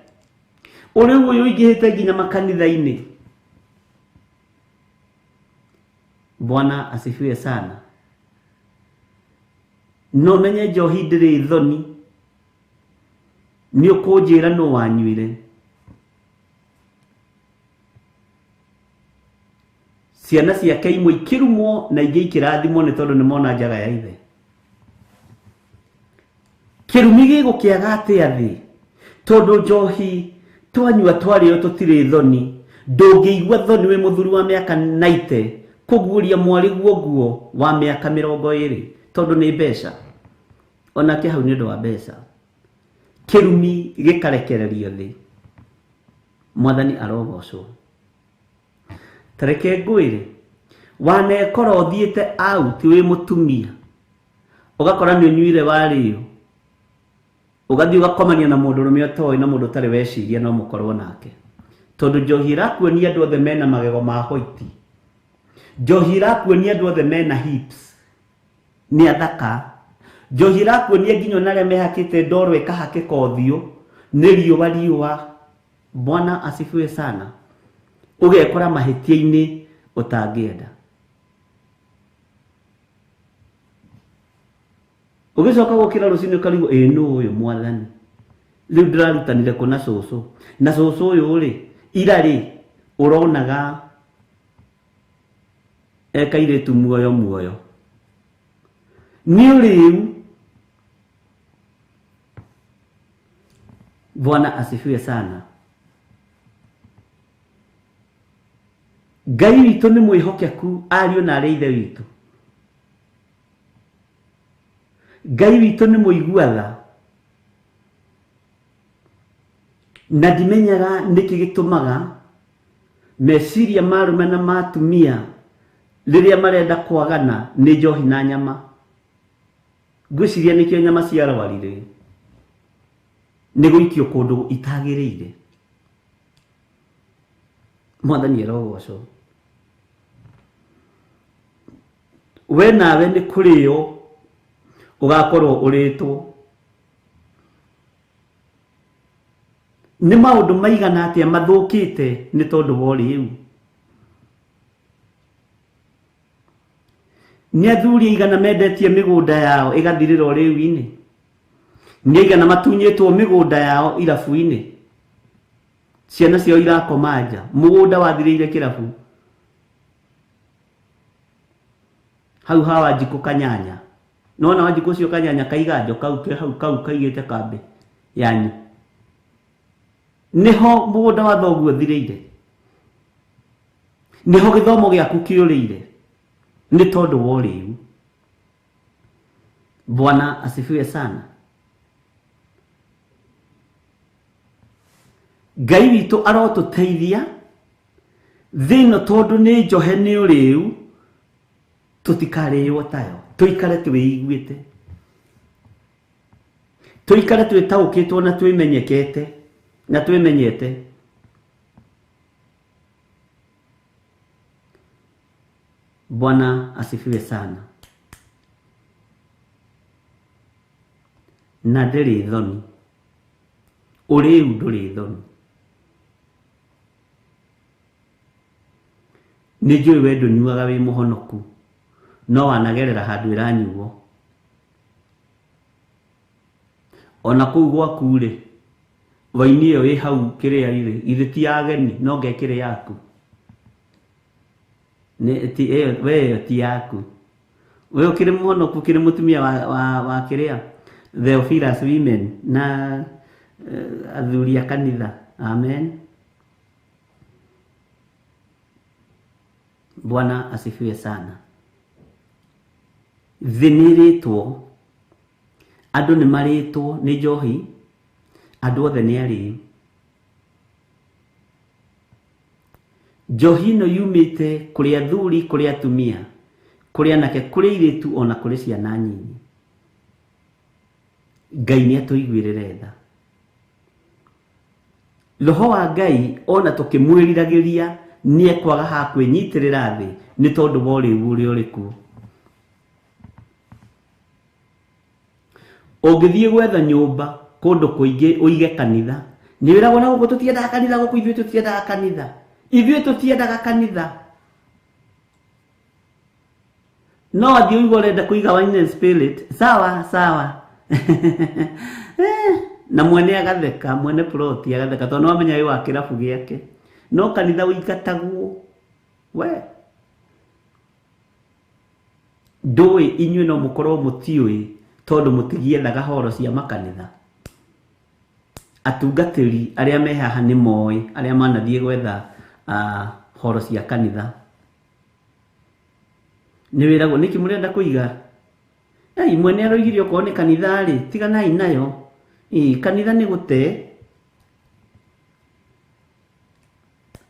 Ũrĩu ũyũ ũingĩhĩte nginya makanitha-inĩ. Bwana asifiwe sana. No menye njohi ndĩrĩ thoni. Nĩ ũkũnjĩra nũ wanyuire. Ciana ciake imwe ikĩrumwo na ingĩ ikĩrathimwo nĩ tondũ nĩ mona njaga ya ithe. Kĩrumi gĩgũkĩaga atĩa thĩ? Tondũ njohi twanyua twarĩo tũtirĩ thoni. Ndũngĩigua thoni wĩ mũthuri wa mĩaka 90 kũguũria mwarĩ guo wa mĩaka 20 tondũ nĩ mbeca. Onake hau nĩ ũndũ wa mbeca. Kĩrumi gĩkarekererio thĩ. Mwathani arogocwo. Tareke ngwĩre wanekora ũthiĩte out wĩ mũtumia ũgakora nĩ ũnyuire warĩo ũgathiĩ ũgakomania na mũndũ ũrũme ũtoĩ na mũndũ ũtarĩ weciria no mũkorwo nake. Tondũ njohi ĩrakuonia andũ othe mena magego ma white. Njohi ĩrakuonia andũ othe mena hips. ni athaka njohi rakuonia nginya naria mehakite ndoro ikahakika uthio ni riũa. Bwana asifiwe sana. Ugekora mahitia-ini utangienda. Ugicoka gukira rucini ukarigo no uyu mwathani riu ndirarutanire kuna cucu na cucu uyu ri ira ri uronaga ekairetu muoyo ni riu. Bwana asifiwe sana. Ngai witũ nĩ mwĩhokeku, ariũ na arĩa ithe witũ. Ngai witũ nĩ mũigua tha, na ndimenyaga nĩkĩ gĩtũmaga meciria ma arũme na ma atumia rĩrĩa marenda kwagana nĩ njohi na nyama. Ngwĩciria nĩkĩo nyama ciarwarire, nĩ gũikio kũndũ itagĩrĩire. Mwathani arogocwo. We nawe nĩ kũrĩo ugakorwo ũrĩtwo. Nĩ maũndũ maigana atĩa mathũkĩte nĩ tondũ wa ũrĩu. Nĩ athuri aigana mendetie mĩgũnda yao ĩgathirĩra ũrĩu-inĩ. Nĩ aigana matunyĩtwo mĩgũnda yao irabu-inĩ, ciana ciao irakoma nja, mũgũnda wathirĩire kĩrabu. Hau ha Wanjikũ Kanyanya, nona Wanjikũ ũcio Kanyanya kaiganjo kau ke hau kau kaigĩte kambĩ yanyu, niho mũgũnda wa thoguo thirĩire, niho gĩthomo gĩaku kĩũrĩire nĩ tondũ wa ũrĩu. Bwana asifiwe sana. Ngai witũ arotũteithia thĩno tondũ nĩ njohe nĩ ũrĩu, tũtikarĩo tayo, tũikare twĩiguĩte, tũikare twĩtaũkĩtwo na twĩmenyekete na twĩmenyete. Bwana asifiwe sana. Na ndĩrĩ thoni, ũrĩu ndũrĩ thoni. Nĩ njũĩ we ndũnyuaga wĩ mũhonoku, no wanagerera handũ ĩranyuo. Ona kũu gwaku rĩ, waini ĩyo ĩ hau kĩrĩa irĩ, ithe ti ageni, no ngekĩre yaku. We ĩyo ti yaku. We ũkĩrĩ mũhonoku, ũkĩrĩ mũtumia wa kĩrĩa THEOPHILUS women na athuri a kanitha. Amen. Bwana asifiwe sana. Thĩ nĩrĩtwo, andũ nĩ marĩtwo nĩ njohi, andũ othe nĩ arĩu. Njohi ĩno yumĩte kũrĩ athuri, kũrĩ atumia, kũrĩ anake, kũrĩ airĩtu, ona kũrĩ ciana nyinyi. Ngai nĩ atũiguĩrĩre tha. Roho wa Ngai ona tũkĩmwĩriragĩria nĩ ekwaga ha kwĩnyitĩrĩra thĩ nĩ tondũ wa ũrĩu ũrĩa ũrĩ kuo. Ũngĩthiĩ gwetha nyũmba kũndũ kũingĩ ũige kanitha, nĩ wĩragwo na gũkũ tũtiendaga kanitha, gũkũ ithuĩ tũtiendaga kanitha, ithuĩ tũtiendaga kanitha. No athiĩ ũigua ũrenda kũiga wine and spirit, sawa sawa. Na mwene agatheka, mwene ploti agatheka, tondũ no amenya wĩ wa kĩrabu gĩake. No kanitha ũingatagwo we. Ndũĩ inyuĩ no mũkorwo mũtiũĩ tondũ mũtigiethaga horo cia makanitha. Atungatĩri arĩa me haha nĩ moĩ, arĩa manathiĩ gwetha horo cia kanitha. Nĩ wĩragwo nĩkĩ mũrenda kũiga? Mwene aroigire okorwo nĩ kanitha rĩ, tiganai nayo. Kanitha nĩ gũte.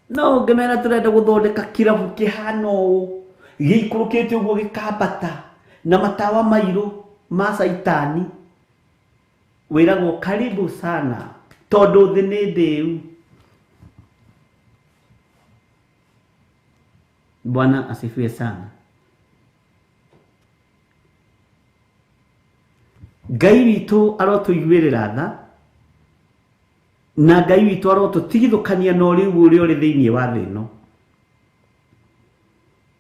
No ũngĩmera tũrenda gũthondeka kĩrabu kĩhana ũũ, gĩikũrũkĩte ũguo gĩkambata na matawa mairũ ma caitani, wĩragwo karibu sana tondũ thĩ nĩ ndĩu. Bwana asifiwe sana. Ngai witũ arotũiguĩrĩra tha, na Ngai witũ arotũtigithũkania na ũrĩu ũrĩa ũrĩ thĩinĩ wa thĩ ĩno.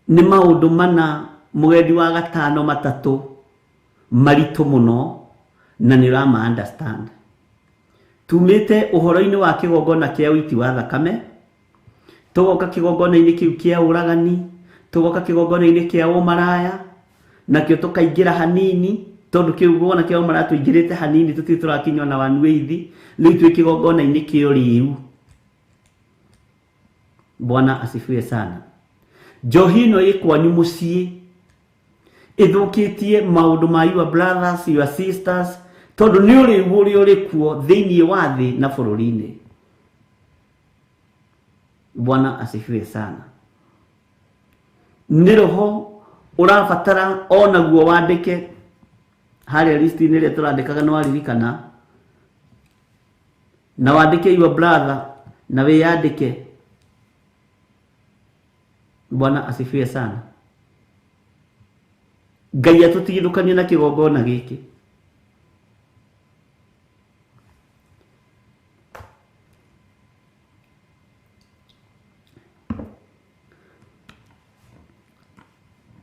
Nĩ maũndũ mana mũgendi wa gatano matatũ maritũ mũno, na nĩ ũrama understand. Tumĩte ũhoro-inĩ wa kĩgongona kĩa ũiti wa thakame, tũgoka kĩgongona-inĩ kĩu kĩa ũragani, tũgoka kĩgongona-inĩ kĩa ũmaraya, nakĩo tũkaingĩra hanini, tondũ kĩgongona kĩa ũmaraya tũingĩrĩte hanini tũtirĩ tũrakinywo na wanuithi, rĩu twĩ kĩgongona-inĩ kĩa ũrĩu. Bwana asifiwe sana. Njohi ĩno ĩkwanyu mũciĩ ĩthũkĩtie maũndũ ma your brothers, your sisters, tondũ nĩ ũrĩu ũrĩa ũrĩ kuo thĩinĩ wa thĩ na bũrũri-inĩ. Bwana asifiwe sana. Nĩ roho ũrabatara onaguo wandĩke harĩa listi-inĩ ĩrĩa tũrandĩkaga nĩ waririkana, na wandĩke your brother na wĩyandĩke. Bwana asifiwe sana. Ngai atũtigithũkanie na kĩgongona gĩkĩ.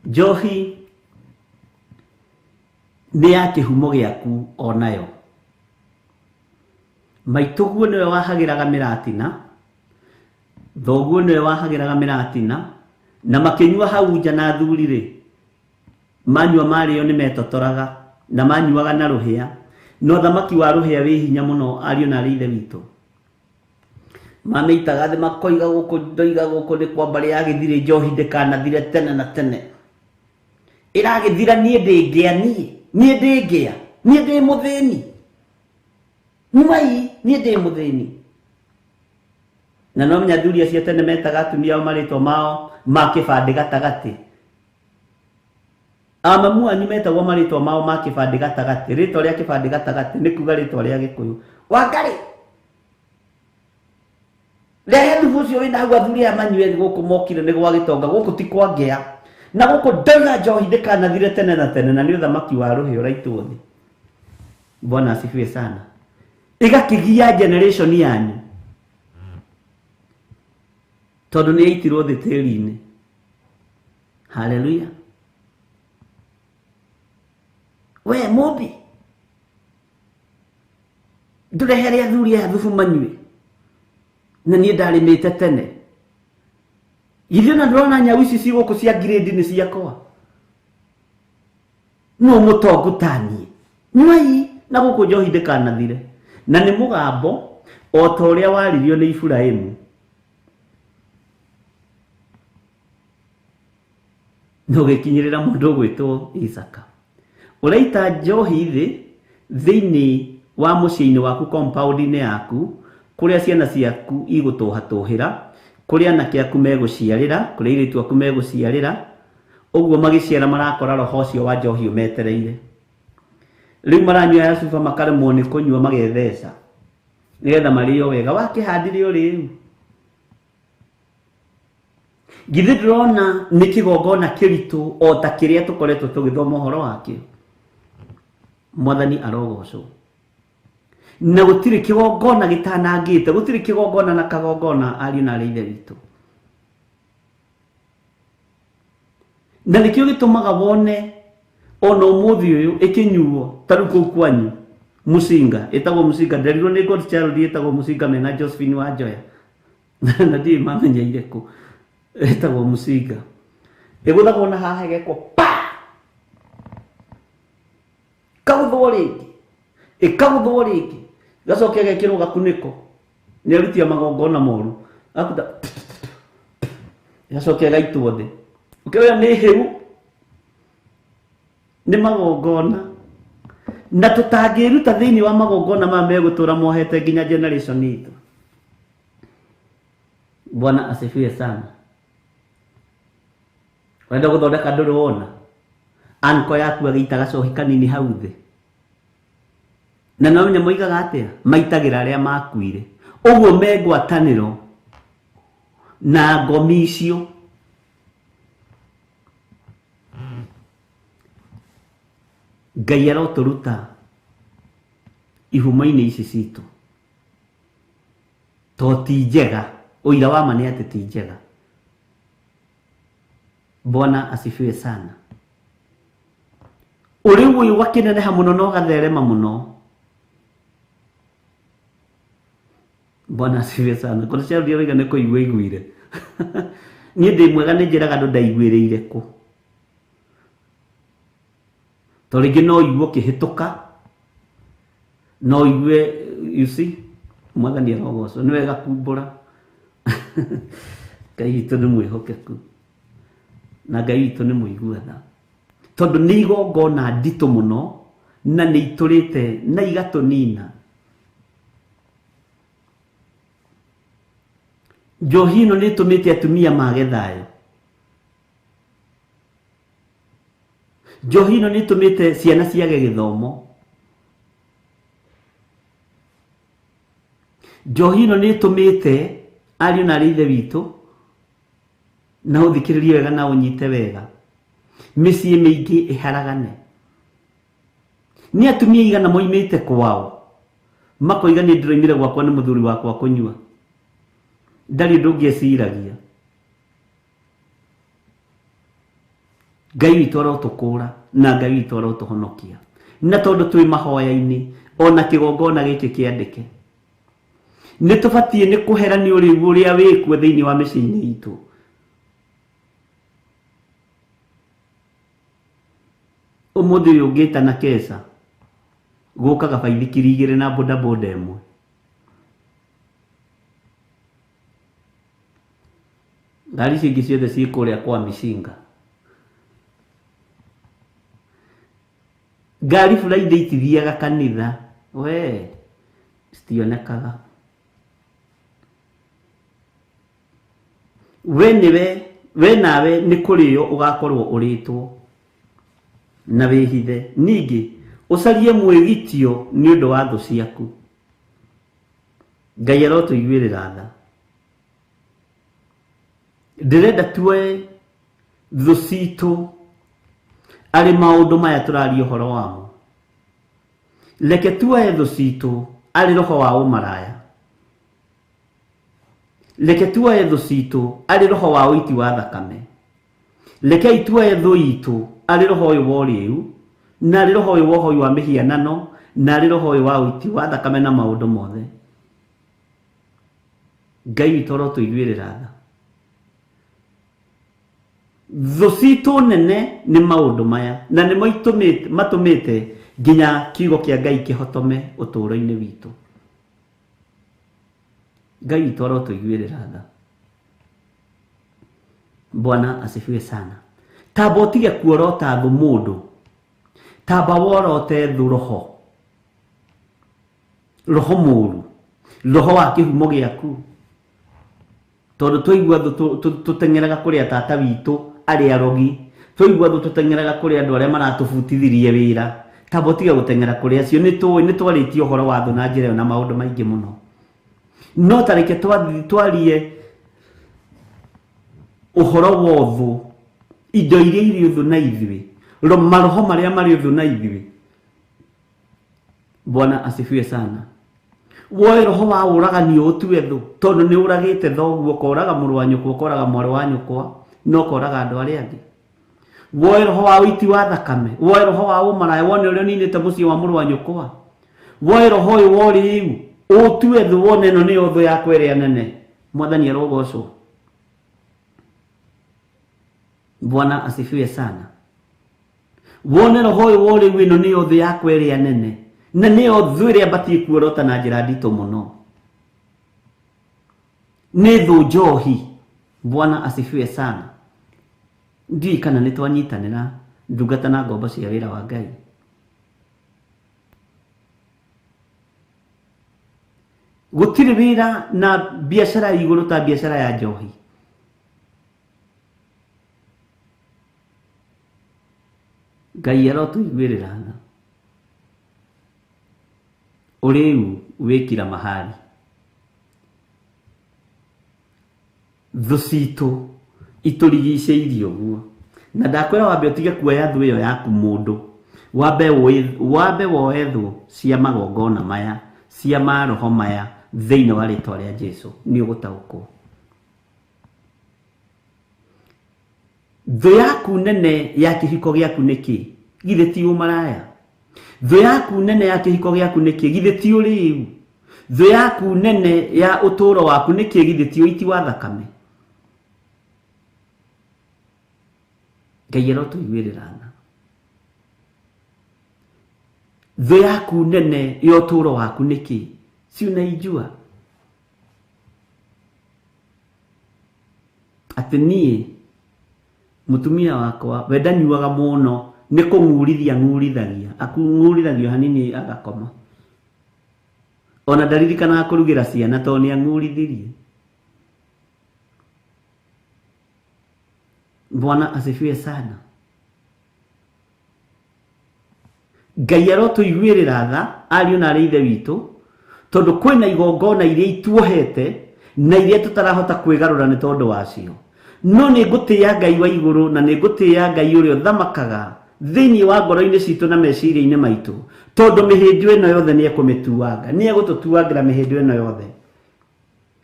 Njohi nĩ ya kĩhumo gĩaku onayo. Maitũguo nĩwe wahagĩraga mĩratina, thoguo nĩwe wahagĩraga mĩratina, na makĩnyua hau nja na thuri-rĩ, manyua marĩo nĩ metotoraga na manyuaga na rũhĩa, no thamaki wa rũhĩa wĩ hinya mũno, ariũ na ithe witũ. Mamĩitaga thĩ makoiga gũkũ ndoiga gũkũ nĩ kwa mbarĩ ya Githiri, njohi ndĩkanathire tene na tene. Ĩragĩthira niĩ ndĩngĩa, niĩ ndĩngĩa, niĩ ndĩ mũthĩni. Nwai, niĩ ndĩ mũthĩni. Na no menya thuri acio tene metaga atumia ao marĩtwa mao ma kĩbandĩ gatagatĩ. Amamu anyu metagwo marĩtwa mao ma kĩbandĩ gatagatĩ. Rĩtwa rĩa kĩbandĩ gatagatĩ nĩ kuga rĩtwa rĩa Gĩkũyũ. Wangarĩ, rehe thubu ũcio wĩna hau athuri aya manyue gũkũ mokire nĩ gwa gĩtonga, gũkũ ti kwa ngĩa. Na gũkũ ndoiga njohi ndĩkanathire tene na tene, na nĩ ũthamaki wa rũhĩa ũraitwo thĩ. Bwana asifiwe sana. Ĩgakĩgia generation yanyu, tondũ nĩ yaitirwo thĩ tĩri-inĩ. Haleluya. We mũmbi, ndũrehere athuri aya thubu manyue, na niĩ ndarĩmĩte tene. Ithuĩ na ndĩrona nyau ici cigũkũ cia grade nĩ ciakwa. No mũtongu ta niĩ. Nwai, na gũkũ njohi ndĩkanathire. Na nĩ mũgambo o ta ũrĩa waririo nĩ Iburahĩmu. No gĩkinyĩrĩra mũndũ ũgwĩtwo Isaka. Ũraita njohi thĩ thĩinĩ wa mũciĩ-inĩ waku, compound-inĩ yaku, kũrĩa ciana ciaku igũtũhatũhĩra, kũrĩa anake aku megũciarĩra, kũrĩa airĩtu aku megũciarĩra, ũguo magĩciara marakora roho ũcio wa njohi ũmetereire. Rĩu maranyua ya cuba makaremwo nĩ kũnyua magetheca, nĩgetha marĩo wega. Wakĩhandire ũrĩu, githĩ ndĩrona nĩ kĩgongona kĩritũ o ta kĩrĩa tũkoretwo tũgĩthoma ũhoro wakĩo. Mwathani arogocwo. Na gũtirĩ kĩgongona gĩtanangĩte, gũtirĩ kĩgongona na kagongona, ariũ na arĩ ithe witũ. Na nĩkĩo gĩtũmaga wone ona ũmũthĩ ũyũ ĩkĩnyuo ta rĩu kũu kwanyu mũcinga, ĩtagwo mũcinga. Nderirwo nĩ God Child ĩtagwo mũcinga mena Josephine wa Njoya, na ndiĩ mamenyeire kũ, ĩtagwo mũcinga. Ĩgũthagwo na haha ĩgekwo pa, kaguthwo rĩngĩ, ĩkaguthwo rĩngĩ, gacoke gekĩrwo gakunĩko nĩ aruti a magongona moru, gakuta gacoke gaitwo thĩ. Ũkĩoya nĩ hĩu, nĩ magongona, na tũtangĩruta thĩinĩ wa magongona maya megũtũra mohete nginya generation itũ. Bwana asifiwe sana. Wenda gũthondeka ndũrĩ wona anko yaku agĩita gacohi kanini hau thĩ, na no menya moigaga atĩa, maitagĩra arĩa makuire. Ũguo megwatanĩro na ngomi icio. Ngai arotũruta ihumo-inĩ ici citũ to ti njega, ũira wa ma nĩ atĩ ti njega. Bwana asifiwe sana. Uri uyu wakineneha muno no gatherema muno. Bwana asifiwe sana. Kuna cia ndio riga niko igwire. Ni ndi mwega ni njiraga ndo ndaigwireire ku. To rigi no igwo kihituka. No igwe, you see, mwega ni rogoso ni wega kumbura. Ngai witũ nĩ mwĩhokeku na Ngai witũ nĩ mũiguana, tondũ nĩ igongona nditũ mũno na nĩ itũrĩte na igatũnina. Njohi ĩno nĩ ĩtũmĩte atumia mage thayũ. Njohi ĩno nĩ ĩtũmĩte ciana ciage gĩthomo. Njohi ĩno nĩ ĩtũmĩte ariũ na ithe witũ na ũthikĩrĩrie wega na ũnyite wega, mĩciĩ mĩingĩ ĩharagane. Nĩ atumia igana moimĩte kwao makoiga nĩ ndĩroimire gwakwa nĩ mũthuri wakwa kũnyua. Ndarĩ ũndũ ũngĩeciragia. Ngai witũ arotũkũra na Ngai witũ arotũhonokia, na tondũ twĩ mahoya-inĩ ona kĩgongona gĩkĩ kĩandĩke. Nĩ tũbatiĩ nĩ kũherania ũrĩu ũrĩa wĩkuo thĩinĩ wa mĩciĩ-inĩ itũ. Ũmũthĩ ũyũ ũngĩta na kesa gũkaga baithikiri 2 na bodaboda 1. Ngari ici ingĩ ciothe ciĩ kũrĩa kwa mĩcinga. Ngari Friday itithiaga kanitha, we citionekaga. We nawe nĩ kũrĩo ũgakorwo ũrĩtwo na wĩhithe. Ningĩ ũcarie mwĩgitio nĩ ũndũ wa thũ ciaku. Ngai arotũiguĩrĩra tha. Ndĩrenda tuoe thũ citũ arĩ maũndũ maya tũraria ũhoro wamo. Reke tuoe thũ citũ arĩ roho wa ũmaraya. Reke tuoe thũ citũ arĩ roho wa ũiti wa thakame. Reke tuoe thũ itũ arĩ roho ũyũ wa ũrĩu na arĩ roho ũyũ wa ũhoi wa mĩhianano na arĩ roho ũyũ wa ũiti wa thakame na maũndũ mothe. Ngai witũ arotũiguĩrĩra tha. Thũ citũ nene nĩ maũndũ maya na nĩ matũmĩte nginya kiugo kĩa Ngai kĩhotome ũtũũro-inĩ witũ. Ngai witũ arotũiguĩrĩra tha. Bwana asifiwe sana. Tamba ũtige kuorota thũ mũndũ. Tamba worote thũ roho. Roho mũũru. Roho wa kĩhumo gĩaku. Tondũ twaigua tũteng'eraga kũrĩ atata witũ arĩa arogi. Twaigua tũteng'eraga kũrĩ andũ arĩa maratũbutithirie wĩra. Tamba ũtige gũteng'era kũrĩ acio. Nĩ twarĩtie ũhoro wa thũ na njĩra ĩyo na maũndũ maingĩ mũno. No tareke twarie ũhoro wa thũ, indo iria irĩ thũ na ithuĩ, maroho marĩa marĩ thũ na ithuĩ. Bwana asifiwe sana. Woe roho wa ũragani ũtue thũ, tondũ nĩ ũragĩte thoguo, ũkoraga mũrũ wa nyũkwa, ũkoraga mwarĩ wa nyũkwa, no ũkoraga andũ arĩa angĩ. Woe roho wa ũiti wa thakame, woe roho wa ũmaraya, wone ũrĩa ũninĩte mũciĩ wa mũrũ wa nyũkwa. Woe roho ũyũ wa ũrĩu, ũtue thũ, wone ĩno nĩyo thũ yakwa ĩrĩa nene. Mwathani arogocwo. Bwana asifiwe sana. Wone roho ũyũ wa ũrĩu, ĩno nĩyo thũ yakwa ĩrĩa nene. Na nĩyo thũ ĩrĩa batiĩ kuorota na njĩra nditũ mũno. Nĩ thũ njohi. Bwana asifiwe sana. Ndiũĩ kana nĩ twanyitanĩra ndungata na ngombo cia wĩra wa Ngai. Gũtirĩ wĩra na biacara igũrũ ta biacara ya njohi. Ngai arotũiguĩrĩra tha. Ũrĩu wĩkira mahali. Thũ citũ itũrigicĩirie ũguo. Na ndakwĩra wambe ũtige kuoya thũ ĩyo yaku mũndũ. wabe woethwo cia magongona maya cia maroho maya thĩinĩ wa rĩtwa rĩa Jesũ nĩ ũgũtaũkwo. Thũ yaku nene ya kĩhiko gĩaku nĩkĩ? Githĩ ti ũmaraya? Thũ yaku nene ya kĩhiko gĩaku nĩkĩ? Githĩ ti ũrĩu? Thũ yaku nene ya ũtũũro waku nĩkĩ? Githĩ ti ũiti wa thakame? Ngai arotũiguĩrĩra. Thũ yaku nene ya ũtũũro waku nĩkĩ? Si unaijua atĩ niĩ mũtumia wakwa we ndanyuaga mũno nĩ kũng'ũrithagia akung'ũrithagio hanini agakoma. Ona ndaririkanaga kũrugĩra ciana tondũ nĩ ang'ũrithirie. Bwana asifiwe sana. Ngai arotũiguĩrĩra tha ariũ na arĩ ithe witũ tondũ kwĩna igongona iria ituohete na iria tũtarahota kwĩgarũra nĩ tondũ wacio. No nĩ ngũtĩĩa Ngai wa igũrũ na nĩ ngũtĩĩa Ngai ũrĩa ũthamakaga thĩinĩ wa ngoro-inĩ citũ na meciria-inĩ maitũ tondũ mĩhĩndio ĩno yothe nĩ ekũmĩtuanga. Nĩ egũtũtuangĩra mĩhĩndio ĩno yothe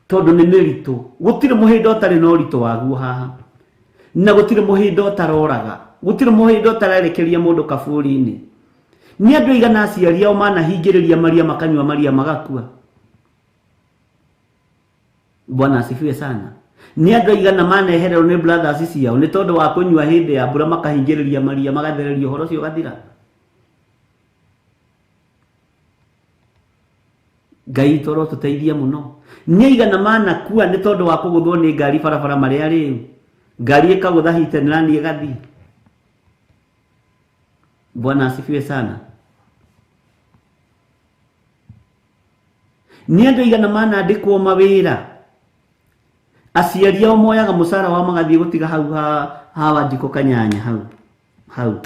tondũ nĩ mĩritũ. Gũtirĩ mũhĩndo ũtarĩ na ũritũ waguo haha, na gũtirĩ mũhĩndo ũtaroraga, gũtirĩ mũhĩndo ũtarerekeria mũndũ kaburi-inĩ. Nĩ andũ aigana aciari ao manahingĩrĩria maria makanyua maria magakua. Bwana asifiwe sana. Nĩ andũ aigana manehererwo nĩ brothers ciao nĩ tondũ wa kũnyua hĩndĩ ya mbura makahingĩrĩria maria magathereria ũhoro ũcio ũgathira. Ngai toro tũteithie mũno. Nĩ aigana manakua nĩ tondũ wa kũgũthwo nĩ ngari barabara marĩa rĩu. Ngari ĩkagũtha hitenani ĩgathiĩ. Bwana asifiwe sana. Nĩ andũ aigana manandĩkwo mawĩra aciari ao moyaga mũcara wao magathiĩ gũtiga hau ha Wanjikũ Kanyanya hau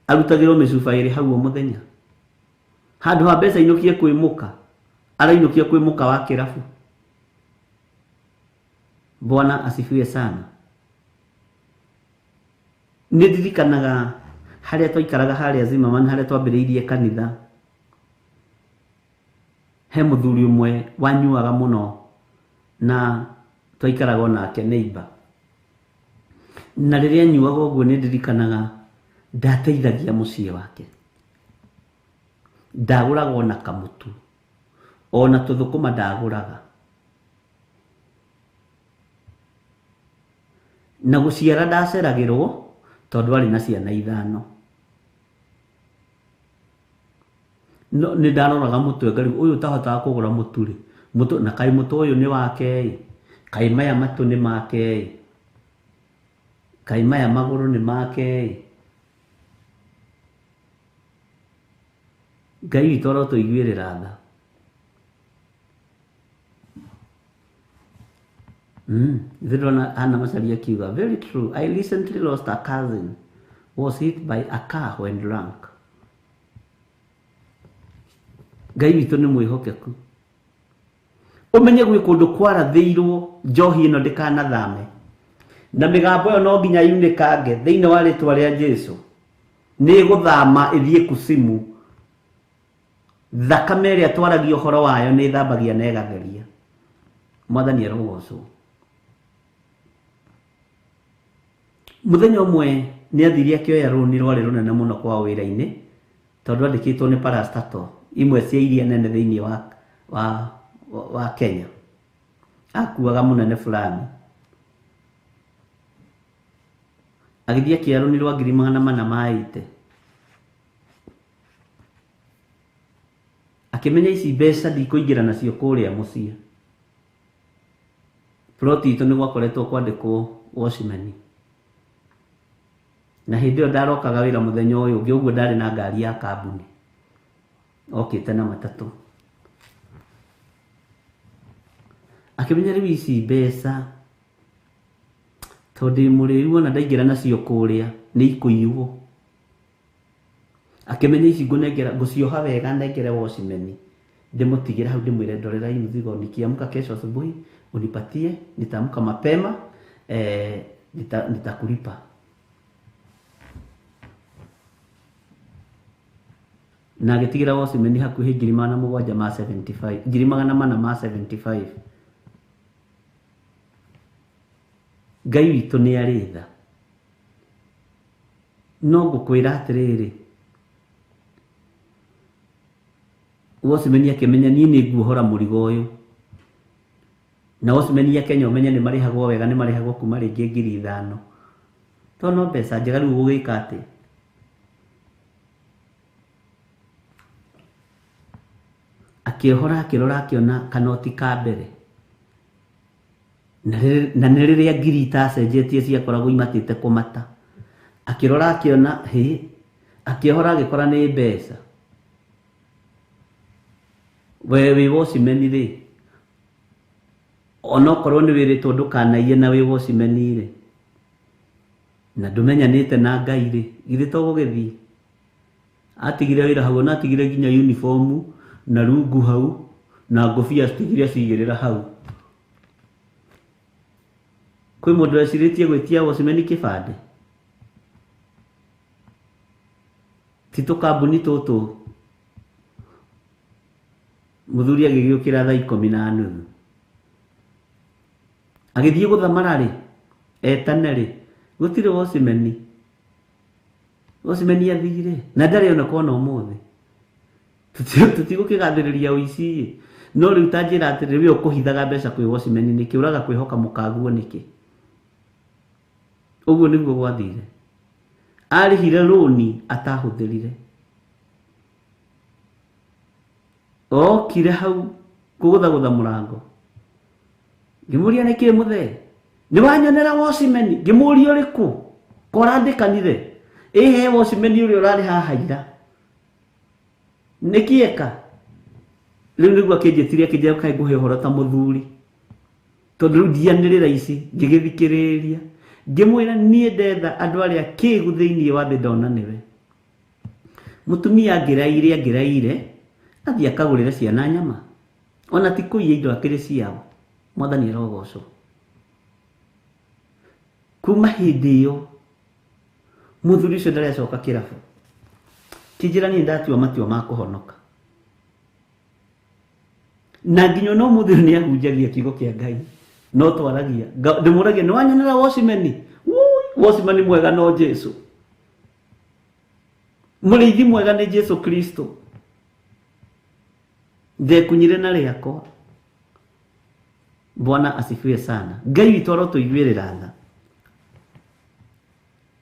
arutagĩrwo mĩcuba ĩrĩ hau o mũthenya handũ ha mbeca inũkie kwĩmũka arainũkia kwĩmũka wa kĩrabu. Bwana asifiwe sana. Nĩ ndirikanaga harĩa twaikaraga harĩa Zimmerman harĩa twambĩrĩirie kanitha, he mũthuri ũmwe wanyuaga mũno na twaikaraga onake neighbor, na rĩrĩa anyuaga ũguo nĩ ndirikanaga ndateithagia mũciĩ wake. Ndagũraga ona kamũtu ona tũthũkũma ndagũraga, na gũciara ndaceragĩrwo tondũ arĩ na ciana 5. No nĩ ndaroraga mũtwe ngari ũyũ ũtahotaga kũgũra mũtu rĩ, mũtu na kaĩ mũtu ũyũ nĩ wake, kaĩ maya matũ nĩ make, kaĩ maya magũrũ nĩ make. Ngai witũ arotũiguĩrĩra tha. Ndĩrona Hana Macharia akiuga very true, I recently lost a cousin was hit by a car when drunk. Ngai witũ nĩ mwĩhokeku. Ũmenye gwĩ kũndũ kwarathĩirwo njohi ĩno ndĩkanathame, na mĩgambo ĩyo no nginya yunĩkange thĩinĩ wa rĩtwa rĩa Jesũ. Nĩ gũthama ĩthiĩ kusimu. Thakame ĩrĩa twaragia ũhoro wayo nĩ thambagia na ĩgatheria. Mwathani arogocwo. Mũthenya ũmwe nĩ athiri akĩoya rũni rwarĩ rũnene mũno kwa wĩra-inĩ tondũ andĩkĩtwo nĩ parastatal imwe cia iria nene thĩinĩ wa Kenya. Akuaga mũnene fulani. Agĩthiĩ akĩoya rũni rwa 480. Akĩmenya ici mbeca ndikũingĩra nacio kũrĩa mũciĩ. Ploti itũ nĩ gwakoretwo kwandĩkwo Watchman. Na hĩndĩ ĩyo ndarokaga wĩra mũthenya ũyũ ũngĩ, ũguo ndarĩ na ngari ya kambuni. Okĩte na matatũ. Akĩmenya rĩu ici mbeca tondũ mũrĩu ona ndaingĩra nacio kũrĩa nĩ ikũiywo. Akĩmenya ici ngũcioha wega nengere Watchman. Ndĩmũtigĩre hau ndĩmwĩre ndorera hii mzigo nikiamka kesho asubuhi unipatie, nitaamka mapema nitakulipa. na agĩtigĩra Osimhen hakuhĩ 475 Ngai witũ nĩ arĩ tha. No ngũkwĩra atĩrĩrĩ, Osimhen akĩmenya niĩ nĩ nguohora mũrigo ũyũ, na Osimhen akenya ũmenye nĩ marĩhagwo wega, nĩ marĩhagwo kuma rĩngĩ 5,000 to no mbeca njega. Rĩu ũgĩka atĩ akĩohora akĩrora akĩona kanoti ka mbere, na nĩ rĩrĩa ngiri itacenjetie ciakoragwo imatĩte kũmata. Akĩrora akĩona akĩohora agĩkora nĩ mbeca. We wĩ Osimhen rĩ, onokorwo nĩ wĩrĩtwo ndũkanaiye na wĩ Osimhen rĩ, na ndũmenyanĩte na Ngai rĩ, githĩ to gũgĩthiĩ. Atigire wĩra hau, na atigire nginya uniform na rungu hau na ngũbia citigire cigĩrĩra hau. Kwĩ mũndũ ecirĩtie gwĩtia Osimhen kĩbandĩ? Ti tũkambuni tũtũ. Mũthuri agĩgĩũkĩra thaa 10:30 agĩthiĩ gũthamara rĩ, etane rĩ, gũtirĩ Osimhen. Osimhen athire na ndarĩ ona kona ũmũthĩ. Tutigũkĩgathĩrĩria ũici, no rĩu ta njĩra atĩrĩ we ũkũhithaga mbeca kwĩ Osimhen nĩkĩ, ũraga kwĩhoka mũkaguo nĩkĩ? Ũguo nĩguo gwathire. Arĩhire rũni atahũthĩrire. Okire hau kũgũthagũtha mũrango. Ngĩmũria nĩkĩ mũthee? Nĩ wanyonera Osimhen? Ngĩmũria ũrĩkũ? Korandĩkanire? He Osimhen ũrĩa ũrarĩ haha ira. Nĩkĩ eka? Rĩu nĩguo akĩnjĩtire akĩnjĩra kaĩ ngũhe ũhoro ta mũthuri. Tondũ rĩu ndianĩrĩra ici, ngĩgĩthikĩrĩria. Ngĩmwĩra niĩ ndetha andũ arĩa kĩĩgu thĩinĩ wa thĩ ndona nĩwe. Mũtumia angĩraire athiĩ akagũrĩre ciana nyama. Ona ti kũiya indo akĩrĩ ciao. Mwathani arogocwo. Kuma hĩndĩ ĩyo mũthuri ũcio ndarecoka kĩrabu. Kĩnjĩra niĩ ndatua matua ma kũhonoka. Na nginya no mũthuri nĩ ahunjagia kiugo kĩa Ngai. No twaragia. Ndĩmũragia nĩ wanyonera Osimhen? Osimhen mwega no Jesu. Mũrĩithi mwega nĩ Jesu Kristo. Ndekunyire na rĩakwa. Bwana asifiwe sana. Ngai witũ arotũiguĩrĩra tha.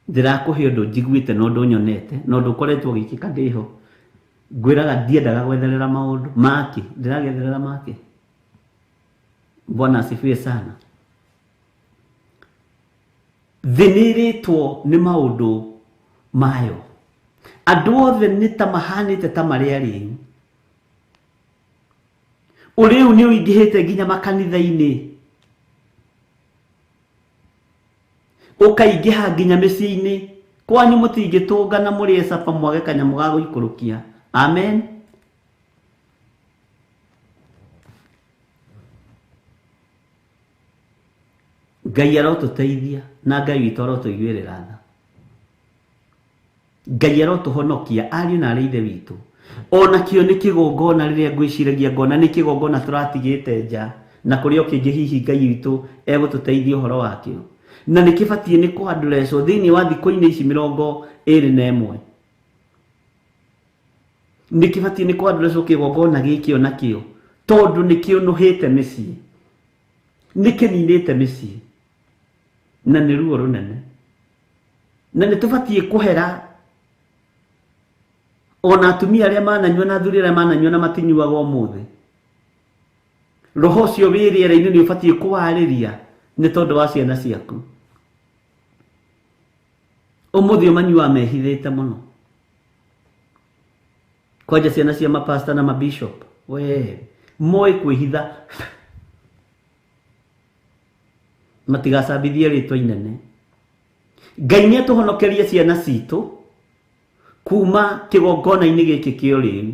Ndĩrakũhe ũndũ njiguĩte na ũndũ nyonete, na ũndũ ũkoretwo ũgĩkĩka ndĩho. Ngwĩraga ndiendaga gwetherera maũndũ make, ndĩragetherera make. Bwana asifiwe sana. Thĩ nĩĩrĩtwo nĩ maũndũ mayo. Andũ othe nĩ ta mahanĩte ta marĩa rĩu. Ũrĩu nĩ ũingĩhĩte nginya makanitha-inĩ. Ũkaingĩha nginya mĩciĩ-inĩ. Kwanyu mũtingĩtũngana mũrĩe capa mwage kanyamũ ga gũikũrũkia. Amen. Ngai arotũteithia na Ngai witũ arotũiguĩrĩra tha. Ngai arotũhonokia ariũ na arĩ ithe witũ. Ona kĩo nĩ kĩgongona rĩrĩa ngwĩciragia ngona nĩ kĩgongona tũratigĩte nja, na kũrĩa kĩngĩ hihi Ngai witũ egũtũteithia ũhoro wakĩo. Na nĩ kĩbatiĩ nĩ kũandũrecwo thĩinĩ wa thikũ-inĩ ici 21. Nĩ kĩbatiĩ nĩ kũandũrecwo kĩgongona gĩkĩ o nakĩo, tondũ nĩ kĩũnũhĩte mĩciĩ, nĩ kĩninĩte mĩciĩ, na nĩ ruo rũnene. Na nĩ tũbatiĩ kũhera ona atumia arĩa mananyua na athuri arĩa mananyua na matinyuaga ũmũthĩ. Roho ũcio wĩ rĩera-inĩ nĩ ũbatiĩ kũwarĩria nĩ tondũ wa ciana ciaku. Ũmũthĩ ũmanyua mehithĩte mũno. Kwanja ciana cia mapasta na mabishop. We, moĩ kwĩhitha. Matigacambithie rĩtwa inene. Ngai nĩ atũhonokerie ciana citũ kuma kĩgongona-inĩ gĩkĩ kĩo rĩu.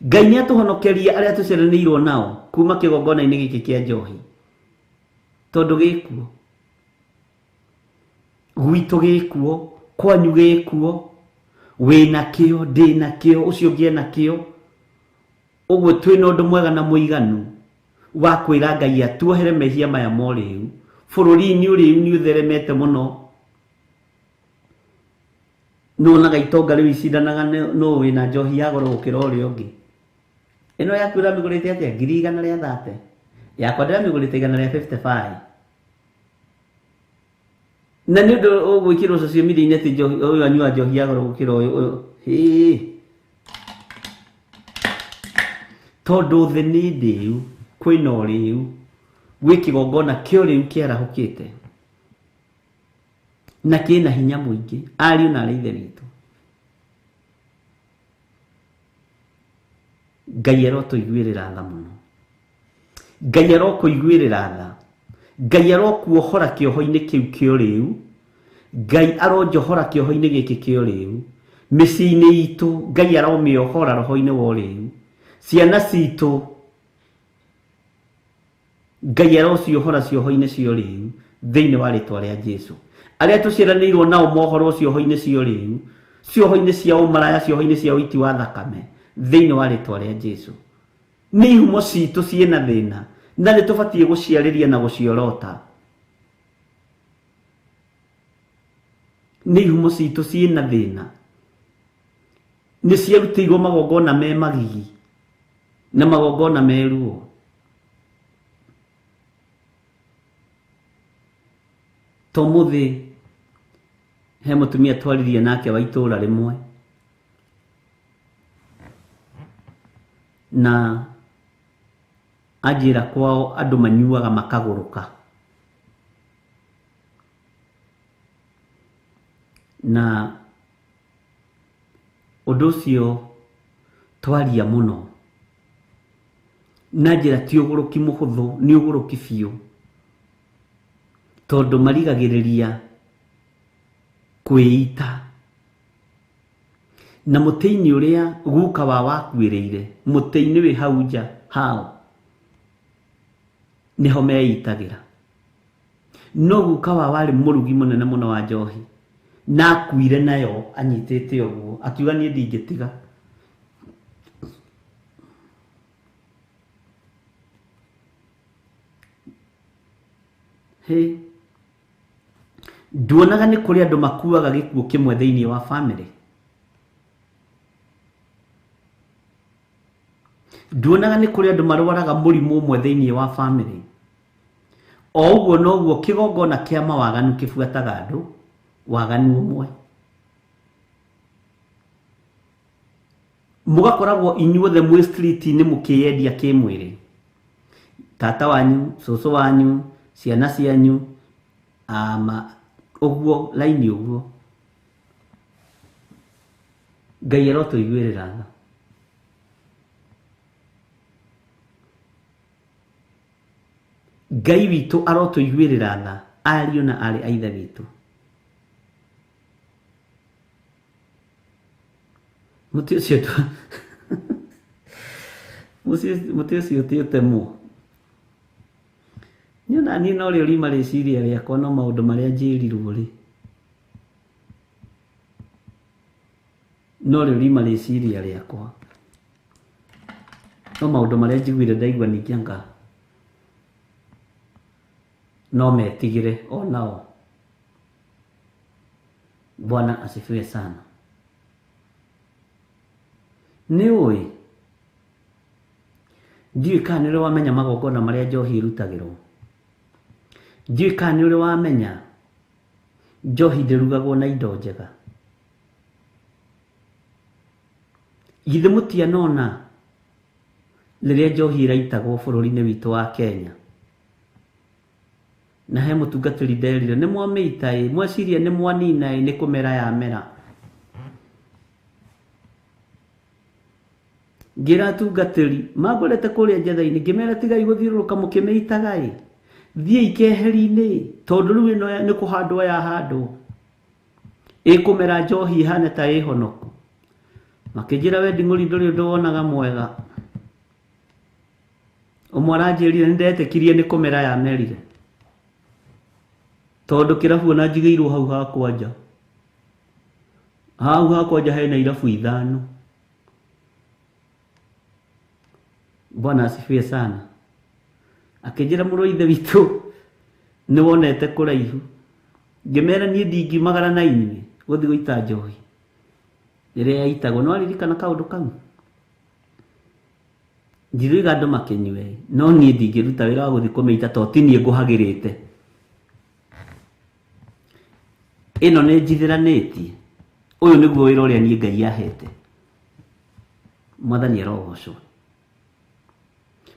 Ngai nĩ atũhonokerie arĩa tũceranĩirwo nao kuma kĩgongona-inĩ gĩkĩ kĩa njohi. Tondũ gĩkuo. Gwitũ gĩkuo, kwanyu gĩkuo, wina kio ndina kio ucio ngie na kio uguo twina undu mwega na muiganu wa kwira Ngai atuohere mehia maya moriu bururi-ini uriu ni utheremete muno no na gaitonga riu icindanaga no wina njohi ya goro gukira uria ungi ino yaku iramigurite atia 130 yakwa ndiramigurite 155 na ni undu ugwikirwo social media ati njohi uyu anyua njohi ya goro gukira uyu tondu thi ni ndiu kwina uriu gwi kigongona kio riu kiarahukite na kina hinya muingi ariu na arithe witu Ngai arotuiguirira tha muno Ngai arokuiguirira tha Ngai arokuohora kioho-ini kiu kio riu Ngai aronjohora kioho-ini giki kio riu micii-ini itu Ngai aromiohora roho-ini wo riu ciana citu Ngai arociohora cioho-ini cio riu thiini wa ritwa ria Jesu aria tuciranirwo nao mohoro cioho-ini cio riu cioho-ini cia umaraya cioho-ini cia uiti wa thakame thiini wa ritwa ria Jesu ni ihumo citu ciina thina na ni tubatie guciariria na guciorota ni ihumo citu ciina thina ni ciarutirwo magongona me magigi na magongona meruo tomuthi he mutumia twaririe nake wa itura rimwe na ajira kwao andu manyuaga makaguruka na undu ucio twaria muno na njira ti uguruki muhuthu ni uguruki biu tondu marigagiriria kwiita na muteini uria guka wa wakwirire muteini wi hau nja hao niho meitagira no guka wa wari murugi munene muno wa njohi na akuire nayo anyitite uguo akiuga ni ndingitiga he nduonaga ni kuri andu makuaga gikuo kimwe thiini wa family nduonaga ni kuri andu marwaraga murimu umwe thiini wa family o uguo no guo kigongona kia mawaganu kibuataga andu waganu umwe mugakoragwo inyuothe mwi street ni mukiendia kimwiri tata wanyu cucu wanyu ciana cianyu uguo laini uguo Ngai arotuiguirira tha Ngai witu arotuiguirira tha ariu na ari aithe witu muti ucio tiutemo niona ni no rio rima riciria riakwa no maundu maria njirirwo ri no rio rima riciria riakwa no maundu maria njiguire ndaigua nikianga no metigire o nao Bwana asifiwe sana ni ui ndiu kana ri wamenya magongona maria njohi irutagirwo ndiu kana ri wamenya njohi ndirugagwo na indo njega githe mutianona riria njohi iraitagwo bururi-ini witu wa Kenya na he mutungatiri nderire ni mwameita mweciria ni mwanina ni kumera ya mera ngira tungatiri magorete kuria njetha-ini ngimera tigai guthiururuka mukimeitaga thie ikeheri-ini tondu riu ino ni kuhandwo ya handu ikumera njohi ihane ta ihonoku makijira we nding'uri nduri undu wonaga mwega umwe aranjirire ni ndetikirie ni kumera ya merire tondu kirabu na njigeirwo hau ha kwanja hau hakwa nja hena irabu 5. Bwana asifiwe sana. Akijira mũrũ ithe witũ nĩ wonete kũraihu. Ngĩmera niĩ ndingimagara na inyuĩ gũthiĩ gũita njohi rĩrĩa yaitagwo. No aririkana kaũndũ kau? Ndiruiga andũ makĩnyue, no niĩ ndingĩruta wĩra wa gũthiĩ kũmĩita tondũ ti niĩ ngũhagĩrĩte. Ĩno nĩ njithiranĩtie. Ũyũ nĩguo wĩra ũrĩa niĩ Ngai ahete. Mwathani arogocwo.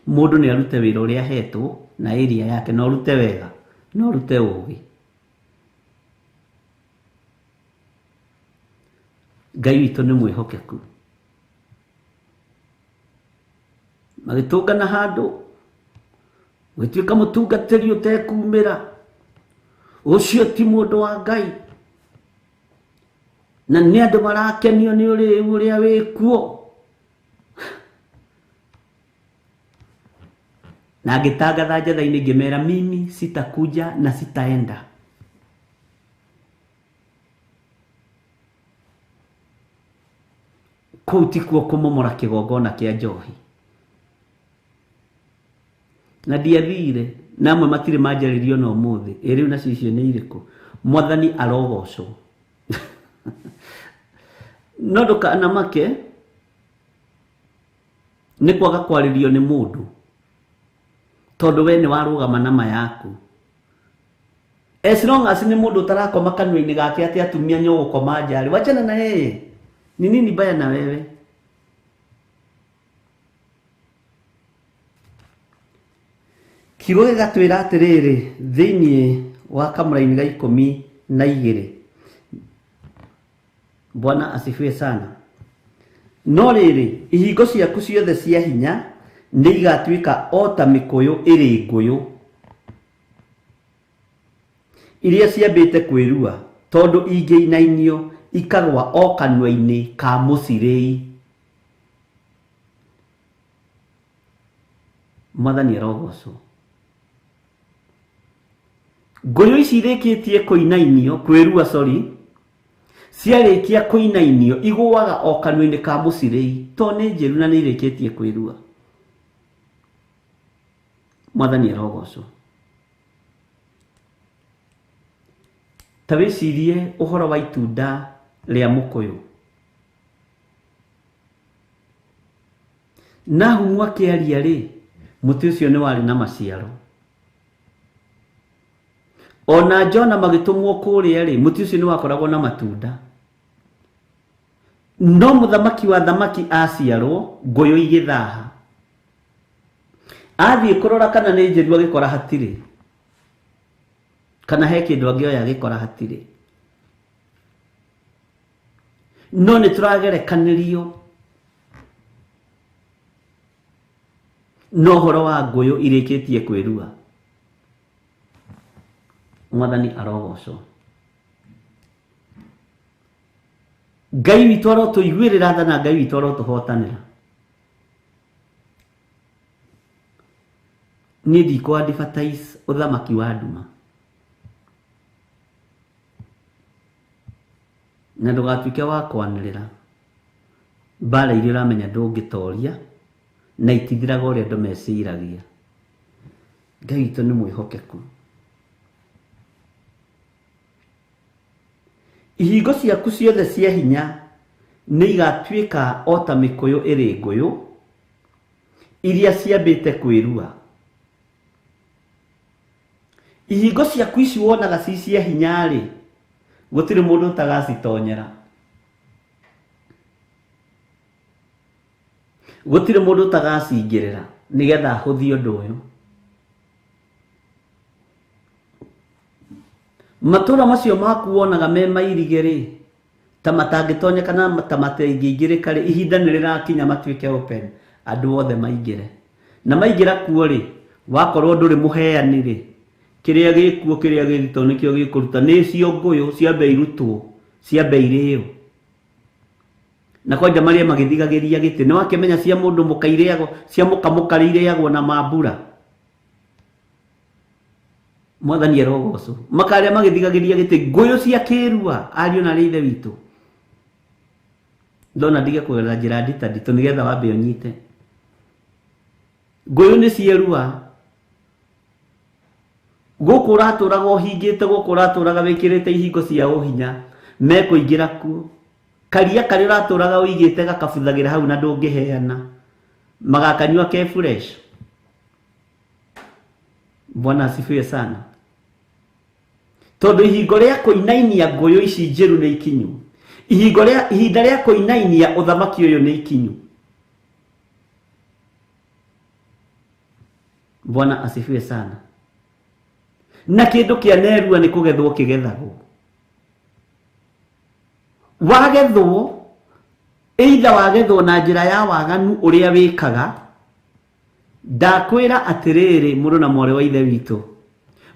Mũndũ nĩ arute wĩra ũrĩa ahetwo na area yake, no rute wega, no rute ũũgĩ. Ngai witũ nĩ mwĩhokeku. Magĩtũngana handũ gwĩtuĩka mũtungatĩri ũtekumĩra, ũcio ti mũndũ wa Ngai, na nĩ andũ marakenio nĩ ũrĩa wĩkuo. Na ngĩtangatha njatha-inĩ ngĩmera mimi sitakuja na sitaenda. Kũu ti kuo kũmomora kĩgongona kĩa njohi. Na ndiathire, na amwe matirĩ manjarĩrio na ũmũthĩ. Rĩu nacio icio nĩ irĩkũ? Mwathani arogocwo. No ndũkanamake nĩ kwaga kwarĩrio nĩ mũndũ, tondũ we nĩ warũgama na ma yaku. As long as nĩ mũndũ ũtarakoma kanua-inĩ gake atĩ atumia nyo gũkoma njarĩ, wachana na yeye. Ni nini mbaya na wewe? Kiugo gĩgatwĩra atĩrĩrĩ thĩinĩ wa Kamũra-inĩ ga 12. Bwana asifiwe sana. No rĩrĩ, ihingo ciaku ciothe cia hinya nĩ igatuĩka o ta mĩkũyũ ĩrĩ ngũyũ iria ciambĩte kwĩrua, tondũ ingĩinainio ikagwa o kanua-inĩ ka mũcirĩi. Mwathani arogocwo. Ngũyũ ici irĩkĩtie kũinainio, kwĩrua ciarĩkia kũinainio igũaga o kanua-inĩ ka mũcirĩi, tondũ nĩ njĩru na nĩ irĩkĩtie kwĩrua. Mwathani arogocwo. Ta wĩcirie ũhoro wa itunda rĩa mũkũyũ. Nahumu akĩaria rĩ, mũtĩ ũcio nĩ warĩ na maciaro. Ona Jona magĩtũmwo kũrĩa rĩ, mũtĩ ũcio nĩ wakoragwo na matunda. No mũthamaki wa thamaki aciarwo, ngũyũ igĩthaha. Athiĩ kũrora kana nĩ njĩru agĩkora hatirĩ, kana he kĩndũ angĩoya agĩkora hatirĩ. No nĩ tũragerekanĩrio no ũhoro wa ngũyũ irĩkĩtie kwĩrua. Mwathani arogocwo. Ngai witũ arotũiguĩrĩra tha na Ngai witũ arotũhotanĩra. Niĩ ndikũ-advertise ũthamaki wa nduma. Na ndũgatuĩke wa kwanĩrĩra mbara iria ũramenya ndũngĩtoria na itithiraga ũrĩa andũ meciragia. Ngai witũ nĩ mwĩhokeku. Ihingo ciaku ciothe cia hinya nĩ igatuĩka o ta mĩkũyũ ĩrĩ ngũyũ iria ciambĩte kwĩrua. Ihingo ciaku ici wonaga ci cia hinya rĩ, gũtirĩ mũndũ ũtagacitonyera. Gũtirĩ mũndũ ũtagacingĩrĩra nĩgetha ahũthie ũndũ ũyũ. Matũra macio maku wonaga me mairige rĩ, ta matangĩtonyeka na ta matingĩingĩrĩka rĩ, ihinda nĩ rĩrakinya matuĩke open, andũ othe maingĩre. Na maingĩra kuo rĩ, wakorwo ndũrĩ mũheani rĩ, kĩrĩa gĩkuo kĩrĩa gĩthito nĩkĩo gĩkũruta. Nĩ cio ngũyũ ciambe irutwo, ciambe irĩo. Na kwanja marĩa magĩthigagĩria gĩtĩ, nĩ wakĩmenya cia mũndũ mũka irĩagwo, cia mũka mũka irĩagwo na mambura. Mwathani arogocwo. Makarĩa magĩthigagĩria gĩtĩ, ngũyũ cia kĩrua, ariũ na ithe witũ. ndona ndige kwera njira ndita ndito nigetha wambe unyite ngoyo ni cierua gukura turaga uhingite gukura turaga wikirite ihingo cia uhinya mekuingira ku karia kari raturaga uigite gakabuthagira hau na ndungiheana magakanywa ke fresh. Bwana asifiwe sana. Tondu ihingo ria kuinainia ngoyo ici njeru ni ikinyu, ihinda ria kuinainia uthamaki uyu ni ikinyu. Bwana asifiwe sana. Na kindu kia nerua ni kugethwo kigethagwo. Wagethwo either wagethwo na njira ya waganu uria wikaga, ndakwira atiriri mundu na mwore wa ithe witu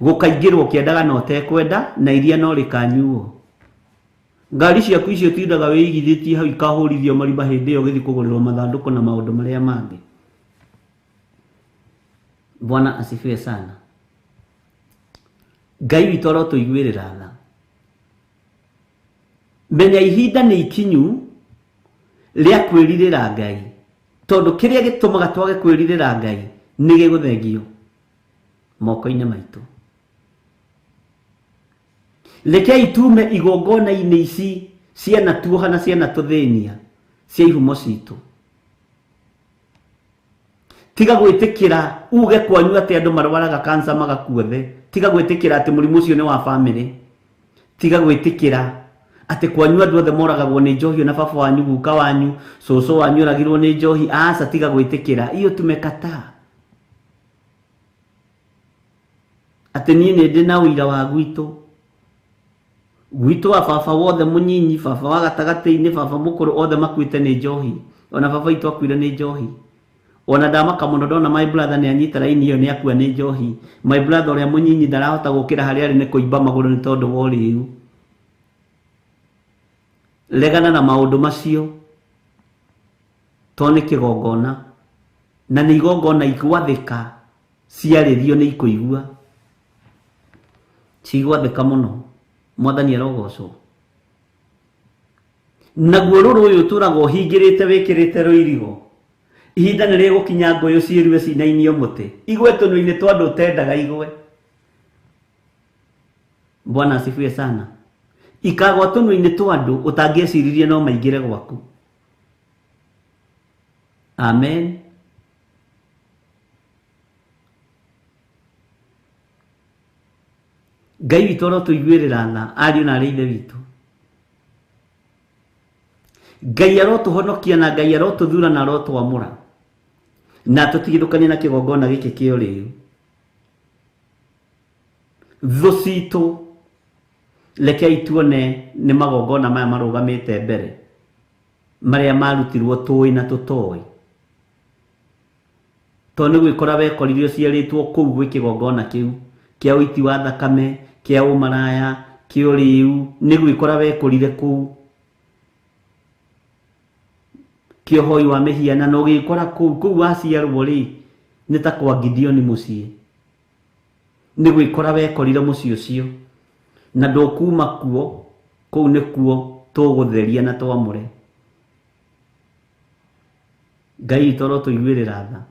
gukaingirwo kiendaga no tekwenda na iria no rikanyuo. Ngari ciaku icio tindaga wiigithitie hau ikahurithio mariba hindi yo githi kugurirwo mathanduku na maundu maria mangi. Bwana asifiwe sana. Ngai witu ro tuiguirira tha. Menya ihinda ni ikinyu ria kwiririra Ngai, tondu kiria gitumaga twage kwiririra Ngai ni giguthengio moko-ini maitu. Rekei tume igongona-ini ici ciana tuoha na ciana tuthinia cia ihumo citu. Tiga gwitikira uge kwanyu ati andu marwaraga kansa magakuothe. Tiga gwitikira ati murimu ucio ni wa family. Tiga gwitikira ati kwanyu andu othe moragagwo ni njohi na baba wanyu guka wanyu soso wanyu ragirwo ni njohi. Asa tiga gwitikira iyo tumekataa. Ati nie ni ndi na uira wa gwitu wa baba wothe munyinyi, baba wa gatagati-ini, baba mukuru othe makuite ni njohi. Ona baba itu akuire ni njohi. Ona ndamaka muno ndona my brother ni anyita raini iyo ni akua ni njohi. My brother uria munyinyi ndarahota gukira haria ari ni kuimba maguru ni tondu wa uriu. Legana na maundu macio toni kigongona na ni igongona igwathika ciarithio ni ikuigua cigwathika muno. Mwathani arogocwo. Naguo ruru uyu turago hingirite wikirite ruirigo. Ihinda ni rigukinya ngoyo ciirue cinainio muti igwe tunu-ini twa andu tendaga igwe. Bwana asifiwe sana. Ikagwa tunu-ini twa andu utangieciririe no maingire gwaku. Amen. Ngai witu ro tuiguirira tha ariu na ithe witu. Ngai arotuhonokia na Ngai arotuthura na arotwamura na tutigithukanie na kigongona giki kio riu. Thu citu rekei tuone ni magongona maya marugamite mbere maria marutirwo tui na tutoi. To ni gwikora wekoririo ciaritwo kuu gwi kigongona kiu kia uiti wa thakame, kia umaraya, kia uriu, ni gwikora wekorire kuu. Kia hoi wa mihiana no gikora kuu waciarwo ri ni ta kwa Gideoni mucii. Ni gwikora wekorire mucii ucio na ndokuma kuo kuu ni kuo tugutheria na twamure. Ngai toro tuiguirira tha.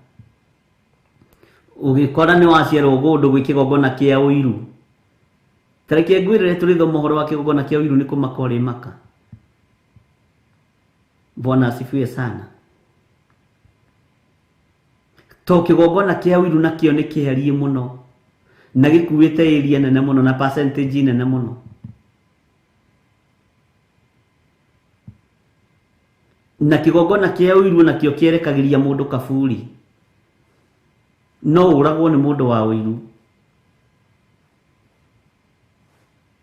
Ugikora ni waciarwo gundu gwi kigongona kia uiru. Tareke ngwirire turitho mohoro wa kigongona kia uiru ni kumaka uri maka. Bwana asifiwe sana. To kigongona kia uiru nakio ni kiherie muno na gikuite area nene muno na percentage nene muno. Na kigongona kia uiru nakio kierekagiria mundu kaburi. No uragwo ni mundu wa uiru.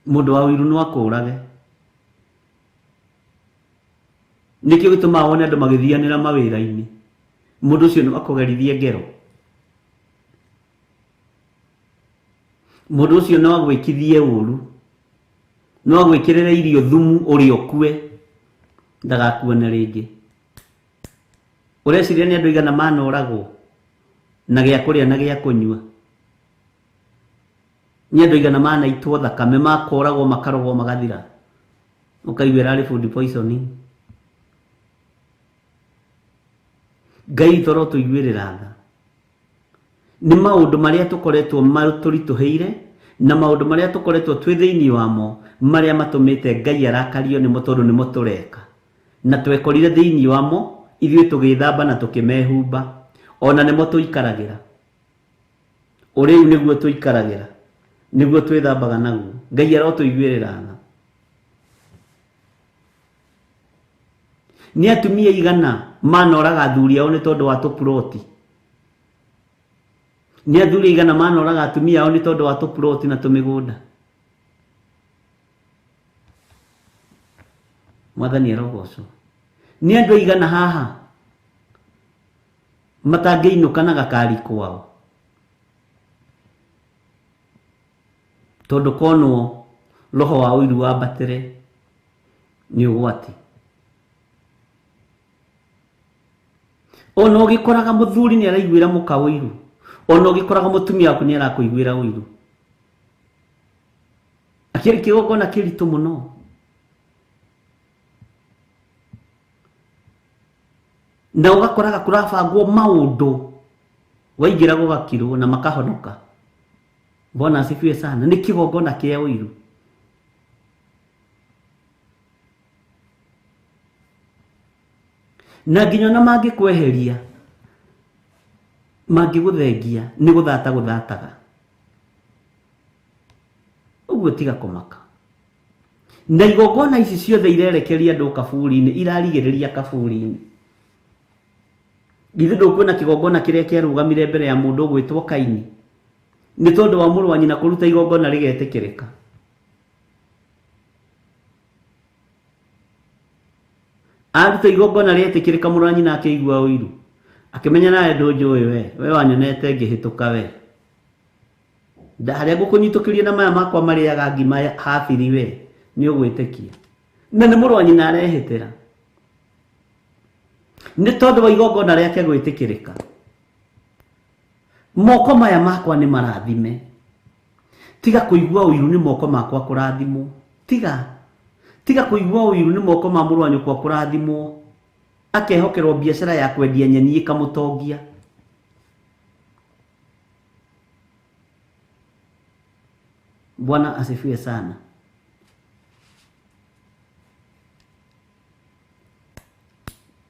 Mundu wa uiru no akurage. Nikio gituma wone andu magithianira mawira-ini. Mundu ucio no akugerithie ngero. Mundu ucio no agwikithie uru. No agwikirire irio thumu uri okue ndagakuone ringi. Ureciria ni andu igana manoragwo na gya kuria na gya kunyua. Ni andu igana manaitwo thakame makoragwo makarogwo magathira. Ukaiguira ari food poisoning. Ngai toro tuiguirira tha ni maundu maria tukoretwo maturituheire na maundu maria tukoretwo twi thiini wamo maria matumite Ngai arakario nimo tondu nimo tureka na twekorire thiini wamo ithuĩ tugithamba na tukimehumba ona nimo tuikaragira uriu niguo tuikaragira niguo twithambaga naguo Ngai arotuiguirira tha ni atumia igana manoraga athuri ao ni tondu wa tuploti ni athuri igana manoraga atumia ao ni tondu wa tuploti na tumigunda Mwathani arogocwo ni andu igana haha matangĩinũka na gakari kwao tondu konwo roho wa ũiru wambatĩre ni ũgwati ona ũgĩkoraga mũthuri ni araiguĩra mũka ũiru ona ũgĩkoraga mũtumia waku ni arakũiguĩra ũiru akĩrĩ kĩgongona kĩritũ mũno na ũgakoraga kũrabangwo maũndũ waingĩra gũgakirwo na makahonoka Bwana asifiwe sana ni kĩgongona kĩa ũiru na nginya na mangĩkweheria mangĩgũthengia nĩ gũthata gũthataga ũguo tiga kũmaka na igongona ici ciothe irerekeria andũ kaburi-inĩ irarigĩrĩria kaburi-inĩ githĩ ndũkwona kĩgongona kĩrĩa kĩarũgamire mbere ya mũndũ ũgwĩtwo Kaini nĩ tondu wa mũrũ wa nyina kũruta igongona rĩgetĩkĩrĩka aruta igongona rĩetĩkĩrĩka mũrũ wa nyina akĩigua ũiru akĩmenya nawe ndũnjũĩ we wanyonete ngĩhĩtũka we harĩa ngũkũnyitũkĩrie na maya makwa marĩaga ngima habiri we nĩ ũgwĩtĩkia na nĩ mũrũ wa nyina arehĩtĩra nĩ tondu wa igongona rĩake gwĩtĩkĩrĩka moko maya makwa nĩ marathime tiga kũigua ũiru nĩ moko makwa kũrathimwo tiga kũigua ũiru nĩ moko ma mũrũ wa nyũkwa kũrathimwo akehokerwo biacara ya kwendia nyeni ĩkamũtongia Bwana asifiwe sana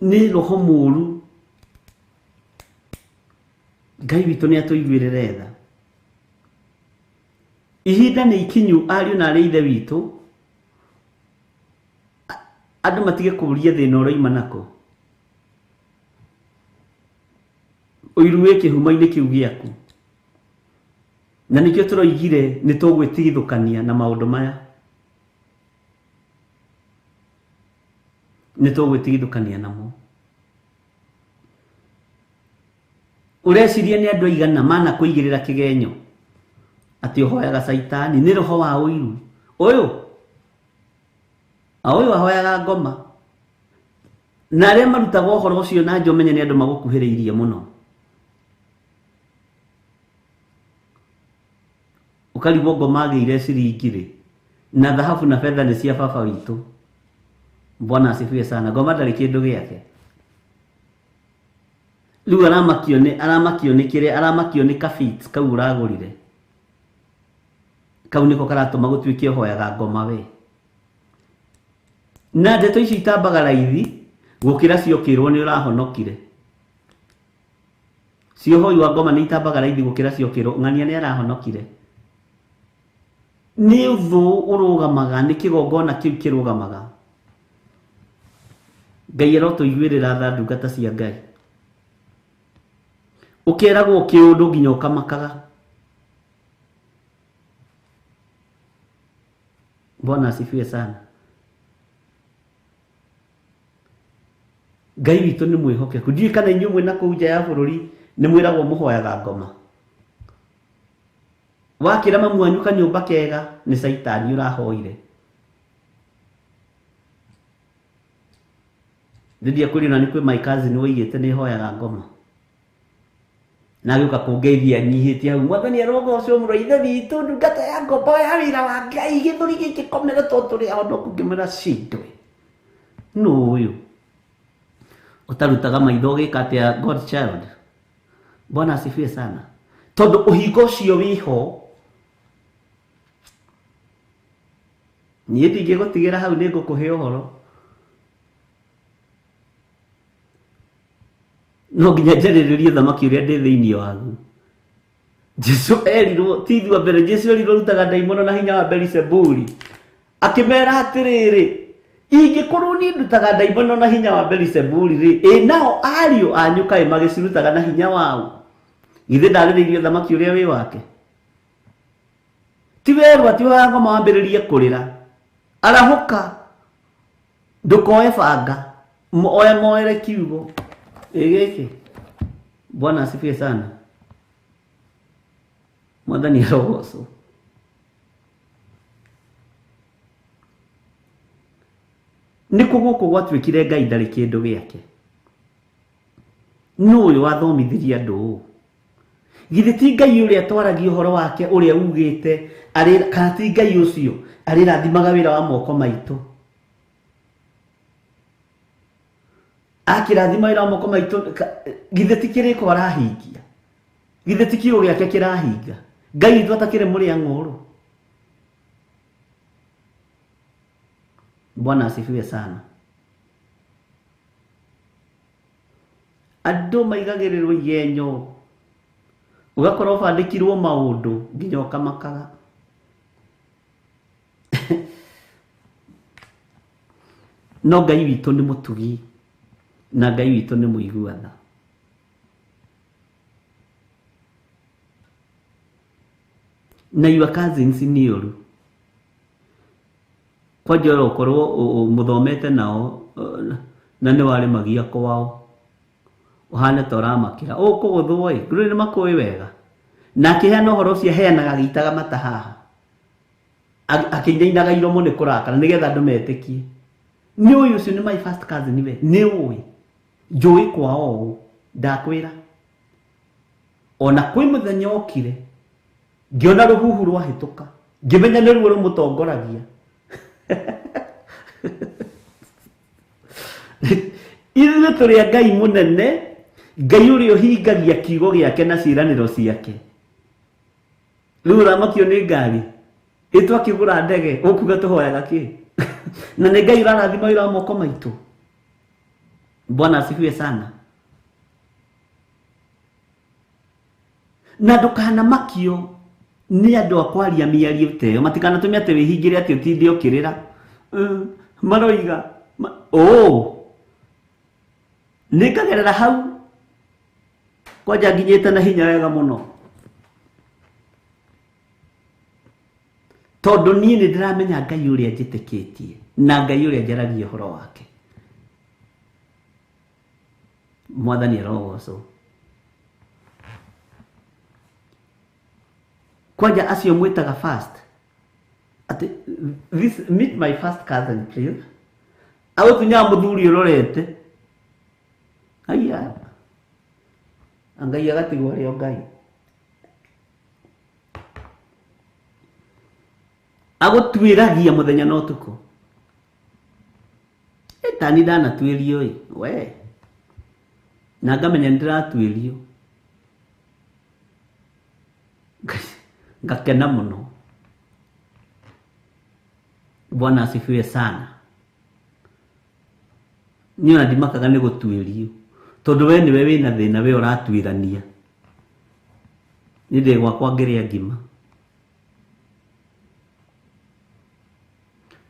ni roho mũru Ngai witũ nĩ atũiguĩrĩre tha ihinda nĩ ikinyu ariũ na arĩ ithe witũ andũ matige kũria thĩna ũroima nako ũiru wĩ kĩhumo-inĩ kĩu gĩaku na nĩkĩo tũroigire nĩ tũgwĩtigithũkania na maũndũ maya nĩ tũgwĩtigithũkania namo ureciria nĩ andũ aigana mana kũigĩrĩra kĩgenyo atĩ ũhoyaga caitani nĩ roho wa ũiru ũyũ ahoyaga ngoma na arĩa marutaga ũhoro ũcio na njo menye nĩ andũ magũkuhĩrĩirie mũno ũkarigwo ngoma agĩire ciringirĩ na thahabu na fedha nĩ cia baba witũ Bwana asifiwe sana ngoma ndarĩ kĩndũ gĩake rĩu aramakio nĩ kĩrĩa aramakio nĩ kabit kau ũragũrire kau nĩko karatũma gũtuĩke ũhoyaga ngoma we na ndeto ici itambaga raithi gũkĩra ciokĩrwo nĩ ũrahonokire ciohoi wa ngoma nĩ itambaga raithi gũkĩra ciokĩrwo ng'ania nĩ arahonokire nĩ ũthũ ũrũgamaga nĩ kĩgongona kĩu kĩrũgamaga Ngai arotũiguĩrĩra tha ndungata cia Ngai ũkeragwo kĩũndũ nginya ũkamakaga Bwana asifiwe sana Ngai witũ nĩ mwĩhokeku ndiũĩ kana inyuĩ mwĩ na kũu nja ya bũrũri nĩ mwĩragwo mũhoyaga ngoma wakĩra mamu wanyu kanyũmba kega nĩ caitani ũrahoire Ndidia kuri na nikwe my cousin woigĩte nĩ hoyaga ngoma na gĩũka kũngeithia nyihĩtie hau Mwathani arogocwo mũrũ ithe witũ ndungata ya ngombo ya wĩra wa Ngai gĩthũri gĩkĩ komere tondũ tũrĩ ahonoku ngĩmera cindwe no ũyũ utarutaga maitho gikatia God child. Bwana asifiwe sana. Tondu uhingo ucio wiho, nie ndingigutigira hau ni ngukuhe uhoro. No nginya njarĩrĩrie thamaki ũrĩa ndĩ thĩinĩ wagu. Jesu erirwo tithi wa mbere, Jesu erirwo rutaga ndaimono na hinya wa Beelzebuli, akĩmera atĩrĩrĩ, ingĩkorwo niĩ ndutaga ndaimono na hinya wa Beelzebuli rĩ, nao ariũ anyu kaĩ magĩcirutaga na hinya wao? Githĩ ndarĩrĩirie thamaki ũrĩa wĩ wake? Ti werwo ati wa ngoma wambĩrĩrie kũrĩra, arahũka ndũkoe banga, moere kiugo gĩkĩ. Bwana asifiwe sana. Mwathani arogocwo. Nĩkũ gũkũ gwatuĩkire Ngai ndarĩ kĩndũ gĩake? Nũ ũyũ wathomithirie andũ ũũ? Githĩ ti Ngai ũrĩa twaragia ũhoro wake ũrĩa ugĩte, kana ti Ngai ũcio arĩrathimaga wĩra wa moko maitũ? Akĩrathima wĩra wa moko maitũ, githĩ ti kĩrĩko arahingia? Githĩ ti kiugo gĩake kĩrahinga? Ngai witũ atakĩrĩ mũrĩa ng'ũrũ. Bwana asifiwe sana. Andũ maigagĩrĩrwo igenyo, ugakorwo ũbandĩkirwo maũndũ nginya ũkamakaga. No Ngai witũ nĩ mũtugi, na Ngai witũ nĩ mũiguana. Na your cousins nĩ ũru. Kwanja ũkorwo mũthomete nao na nĩ warĩmagia kwao, ũhane ta ũramakĩra. Ũkũgũthwo ĩ, rĩu nĩ makũĩ wega. Na akĩheana ũhoro ũcio aheanaga agĩitaga mata haha, akĩinainaga iromo nĩ kũrakara nĩgetha andũ metĩkie. Nĩ ũyũ ũcio nĩ my first cousin we, nĩ ũĩ njũĩ kwao ũũ, ndakwĩra. Ona kwĩ mũthenya okire ngĩona rũhuhu rwahĩtũka, ngĩmenya nĩ ruo rũmũtongoragia. Ithuĩ tũrĩ a Ngai mũnene, Ngai ũrĩa ũhingagia kiugo gĩake na ciĩranĩro ciake. Rĩu ũramakio nĩ ngari, ĩtwakĩgũra ndege, ũkuga tũhoyaga kĩ? Na nĩ Ngai ũrarathima wĩra wa moko maitũ. Bwana asifiwe sana. Na ndũkanamakio nĩ andũ a kwaria mĩario ta ĩyo, matikanatũme atĩ wĩhingĩre atĩ ũtinde ũkĩrĩra. Maroiga nĩkagerera hau kwanja nginyĩte na hinya wega mũno, tondũ niĩ nĩ ndĩramenya Ngai ũrĩa njĩtĩkĩtie na Ngai ũrĩa njaragia ũhoro wake. Mwathani arogocwo. Kwanja acio mwĩtaga fast ati meet my first cousin please, agũtunya mũthuri ũrorete. Aya Ngai agatigwo arĩ o Ngai, agũtuĩragia mũthenya na ũtukũ. Tani ndanatuĩrio ĩ we, na ngamenya nĩndĩratuĩrio, ngakena mũno. Bwana asifiwe sana. Niĩ ona ndimakaga nĩ gũtuĩrio, tondũ we nĩwe wĩna thĩna, we ũratuĩrania. Niĩ ndĩ gwakwa ngĩrĩa ngima,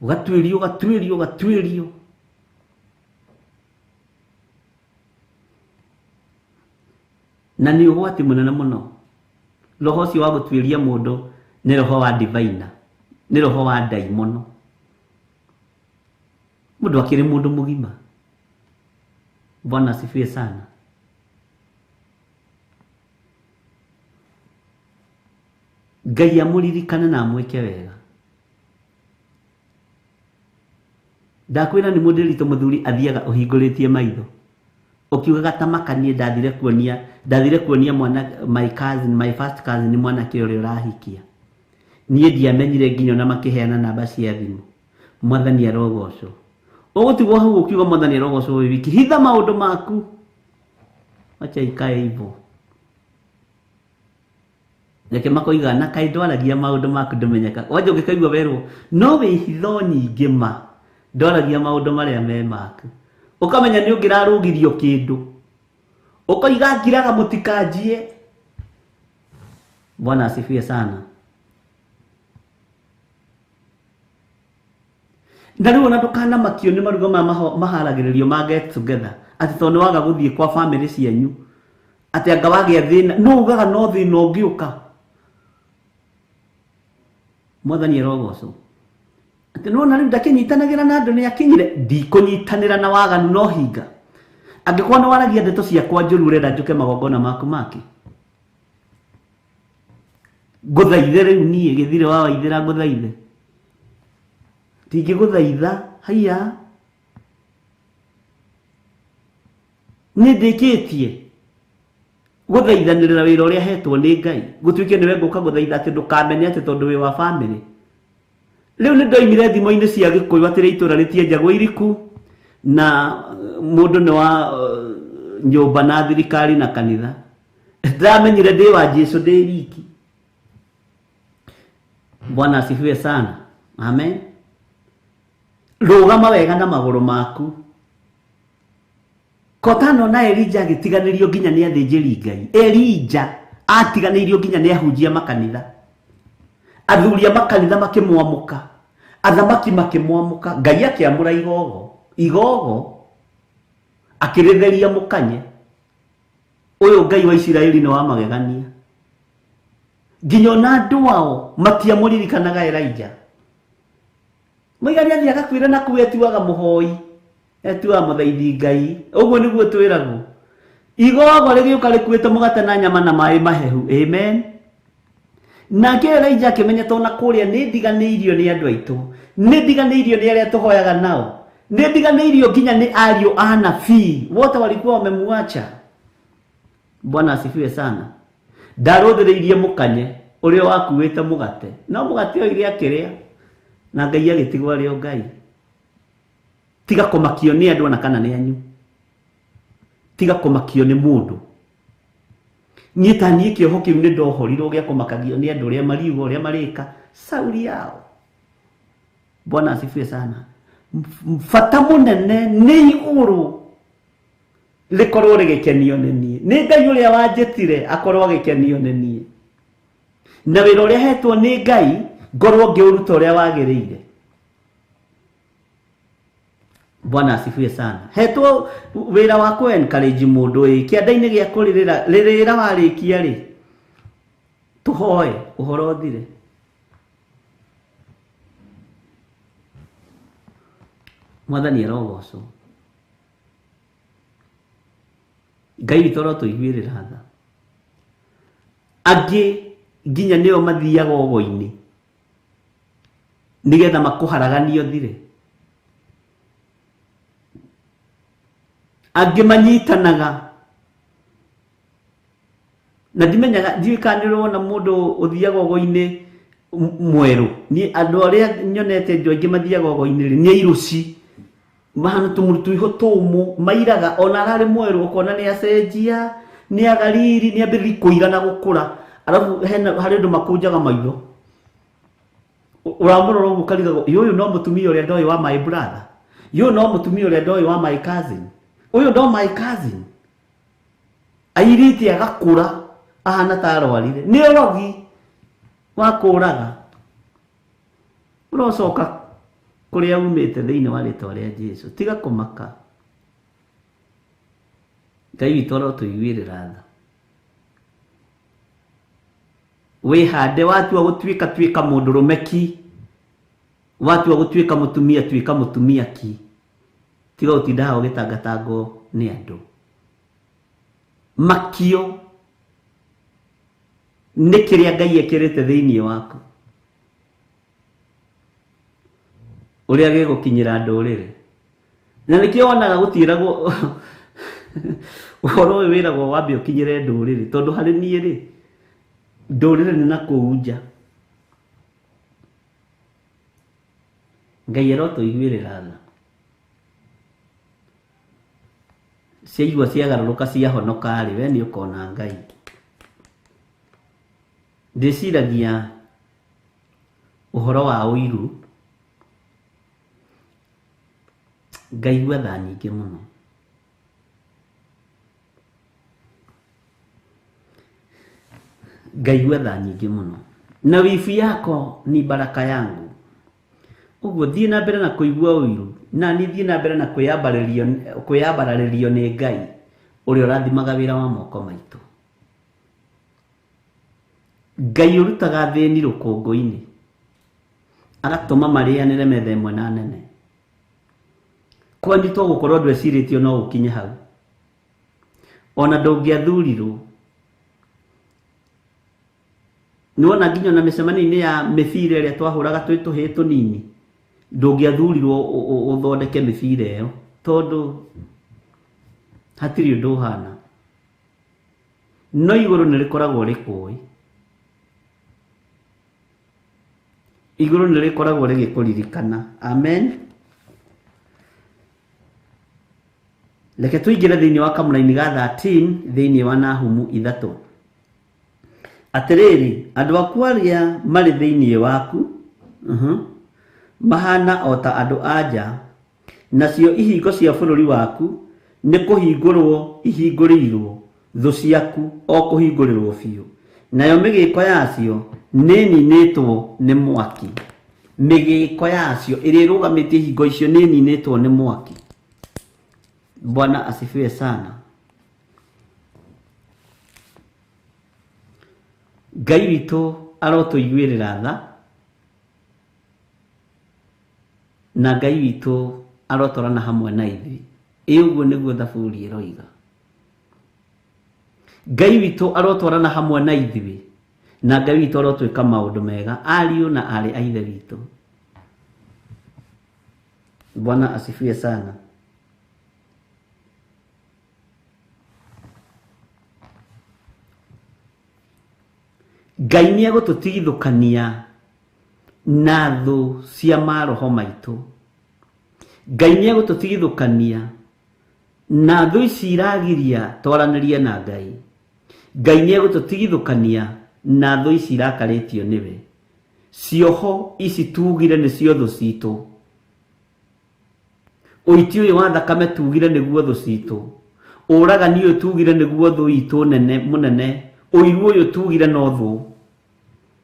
ũgatuĩrio. Na nĩ ũgwati mũnene mũno. Roho ũcio wa gũtuĩria mũndũ nĩ roho wa divina, nĩ roho wa ndaimono. Mũndũ akĩrĩ mũndũ mũgima. Bwana asifiwe sana. Ngai amũririkane na amwĩke wega. Ndakwĩra nĩ mũndĩrito mũthuri athiaga ũhingũrĩtie maitho, ũkiugaga ta makanie ndathire kuonia mwana my first cousin ni mwanake ũrĩa ũrahikia. Niĩ ndiamenyire nginya na makĩheana namba cia thimũ. Mwathani arogocwo. Ugutigwo hau ukiuga Mwathani arogocwo wi wiki. Hitha maundu maku. Acha ikae hivyo. Yake makoiga na kai ndwaragia maundu maku ndumenyeka. Waje ungikaigua werwo no wi hitho nyingi ma. Ndwaragia maundu maria me maku. Ukamenya ni ungirarugirio kindu. Ukoiga ngiraga mutikanjie. Bwana asifiwe sana. Ndari ona tukana makio ni marugo maharagiririo ma get together. Ati tondu waga guthie kwa family cianyu. Ati anga wage thina no ugaga no thina ungiuka. Mwathani arogocwo. Ati no na ndakinyitanagira na andu ni akinyire ndikunyitanira na waganu no hinga. Angikwa no waragia ndeto ciakwa njuru urenda njuke magongona maku maki. Guthaithe riu nie Githiri wa Waithira guthaithe. Tingi guthaitha haya. Ni ndikitie guthaithanirira wira uria hetwo ni Ngai. Gutwike niwe nguka guthaitha ati ndukamenya ati tondu wi wa family. Riu ni ndoimire thimo-ini cia Gikuyu atire itura ritie njagwa iriku na mundu ni wa nyumba na thirikari na kanitha. Ndamenyire ndi wa Jesu ndi wiki. Bwana asifiwe sana. Amen. Rugama wega na maguru maku. Kotano na Elija agitiganirio nginya ni athĩnjĩri Ngai. Elija atiganirio nginya ni ahunjia makanitha. Athuria makanitha makimwamuka. Athamaki makimwamuka. Ngai akiamura igogo akiritheria mukanye. Uyu Ngai wa Isiraeli ni wa magegania. Nginya na andu wao matiamuririkanaga Elija. Mwigani athi agakwira na kuwetiwaga muhoi. Etua muthaithi Ngai. Uguo niguo twiragwo. Igogo rigiuka rikuite mugate na nyama na mai mahehu. Amen. Nake Elija akimenya tona kuria ni ndiganiirio ni andu aitu. Ni ndiganiirio ni aria tuhoyaga nao. Ni ndiganiirio nginya ni ario a nabii. Wote walikuwa wamemuacha. Bwana asifiwe sana. Ndaruthiriirie mukanye uria wakuite mugate. No mugate o iria akiria. Na Ngai agitigwa rio Ngai. Tiga kumakio ni andu na kana ni anyu. Tiga kumakio ni mundu. Nyitani kioho kiu ni ndohorirwo gia kumakagio ni andu ria mariugo ria marika sauri yao. Bwana asifiwe sana. Mfata munene ni iguru likorwo rigikenio ni nie. Ni Ngai uria wanjitire akorwo agikenio ni nie. Na wira uria hetwo ni Ngai ngorwo ngiuruta uria wagiriire. Bwana asifiwe sana. Hetwo wira wa ku encourage mundu kianda-ini gia kuririra warikia ri tuhoe uhoro thire. Mwathani arogocwo. Ngai toro tuiguirira tha. Angi nginya nio mathiaga ogo-ini nigetha makuharaganio thire. Angi manyitanaga na ndimenyaga ndikanirwo na mundu uthiaga ogo-ini mweru. Ni andu aria nyonete njo angi mathiaga ogo-ini ni iruci mahana tumurutu iho tumu mairaga ona arari mweru ukona ni acenjia ni agariri ni ambiri kuira na gukura. Alafu hari andu makunjaga maitho. Uramurora ukariga uyu no mutumia uria ndoi wa my brother. Uyu no mutumia uria ndoi wa my cousin. Uyu ndo my cousin. Airiti agakura ahana tarwarire. Ni rogi wa kuraga. Urocoka kuria umite thiini wa ritwa ria Jesu. Tiga kumaka. Ngai toro tuiguirira tha. Wihande watu wa gutwika mundu rumeki. Watu wa gutwika mutumia twika mutumia ki. Tiga utindaga ugitangatango ni andu. Makio ni kiria Ngai ekirite thiini waku. Uria gigukinyira ndurire. Na nikio onaga gutiragwo uhoro wiragwo wambe ukinyire ndurire tondu hari nie ri ndurire ni na kuunja. Ngai ero tuiguirira tha. ciaigua ciagarũrũka ciahonoka rĩ we nĩ ũkona Ngai. Ndĩciragia ũhoro wa ũiru ngaigua tha nyingĩ mũno. Ngaigua tha nyingĩ mũno. Na wifu yako ni baraka yangu. Ũguo thiĩ na mbere na kũigua ũiru na nĩ thiĩ na mbere na kwĩyambarĩrio nĩ Ngai ũrĩa ũrathimaga wĩra wa moko maitũ. Ngai ũrutaga thĩni rũkũngũ-inĩ agatũma marĩanĩre metha ĩmwe na nene. Kwanyu to gũkorwo ndwecirĩtio no ũkinye hau. Ona ndũngĩathurirwo. Nĩwona nginya na mĩcemanio-inĩ ya mĩbira ĩrĩa twahũraga twĩ tũhĩĩ tũnini ndũngĩathurirwo ũthondeke mĩbira ĩyo tondũ hatirĩ ũndũ ũhana. No igũrũ nĩ rĩkoragwo rĩkũĩ. Igũrũ nĩ rĩkoragwo rĩgĩkũririkana. Amen. Reke tũingĩre thĩinĩ wa kamũra-inĩ ga 13 thĩinĩ wa Nahumu 3. Atĩrĩrĩ, andũ aku arĩa marĩ thĩinĩ waku mahana o ta andũ anja, nacio ihingo cia bũrũri waku nĩ kũhingũrwo ihingũrĩirwo, thũ ciaku o kũhingũrĩrwo biũ. Nayo mĩgĩko yacio nĩ ninĩtwo nĩ mwaki. Mĩgĩko yacio ĩrĩa ĩrũgamĩtie ihingo icio nĩ ninĩtwo nĩ mwaki. Bwana asifiwe sana. Ngai witũ arotũiguĩrĩra tha na Ngai witũ arotwarana hamwe na ithuĩ. Ũguo nĩguo thaburi ĩroiga. Ngai witũ arotwarana hamwe na ithuĩ na Ngai witũ arotwĩka maũndũ mega ariũ na arĩ a ithe witũ. Bwana asifiwe sana. Ngai nĩ egũtũtigithũkania na thũ cia maroho maitũ. Ngai nĩ egũtũtigithũkania na thũ ici iragiria twaranĩrie na Ngai. Ngai nĩ egũtũtigithũkania na thũ ici irakarĩtio nĩwe. Cioho ici tugire nĩcio thũ citũ. Ũiti ũyũ wa thakame tugire nĩguo thũ citũ. Ũragani ũyũ tugire nĩguo thũ itũ nene mũnene. Ũiru ũyũ tugire no thũ.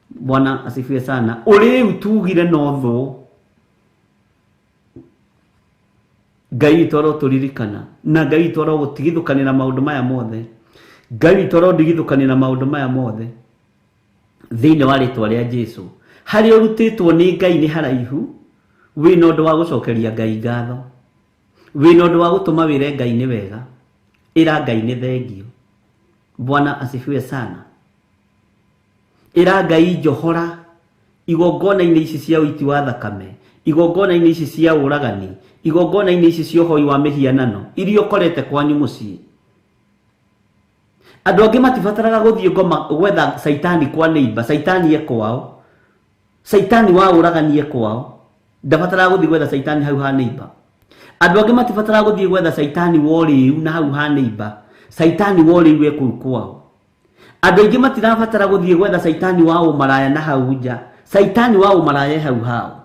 Bwana asifiwe sana. Ũrĩu tugire no thũ. Ngai witũ arotũririkana na Ngai witũ arogũtigithũkania na maũndũ maya mothe. Ngai witũ arodigithũkania na maũndũ maya mothe thĩinĩ wa rĩtwa rĩa Jesũ. Harĩa ũrutĩtwo nĩ Ngai nĩ haraihu. Wĩna ũndũ wa gũcokeria Ngai ngatho. Wĩna ũndũ wa gũtũma wĩre Ngai nĩ wega. Ĩra Ngai nĩ thengio. Bwana asifiwe sana. Ĩra Ngai njohora igongona-inĩ ici cia ũiti wa thakame, igongona-inĩ ici cia ũragani, igongona-inĩ ici cia ũhoi wa mĩhianano iria ũkorete kwanyu mũciĩ. Andũ angĩ matibataraga gũthiĩ gwetha Saitani kwa neighbor, Saitani kwao. Saitani wa ũragani kwao. Ndabataraga gũthiĩ gwetha Saitani hau ha neighbor. Andũ angĩ matibataraga gũthiĩ gwetha Saitani wa ũrĩu na hau ha neighbor. Saitani wa ũrĩu kũu kwao. Andũ aingĩ matirabatara gũthiĩ gwetha Saitani wa ũmaraya na hau nja. Saitani wa ũmaraya hau hao.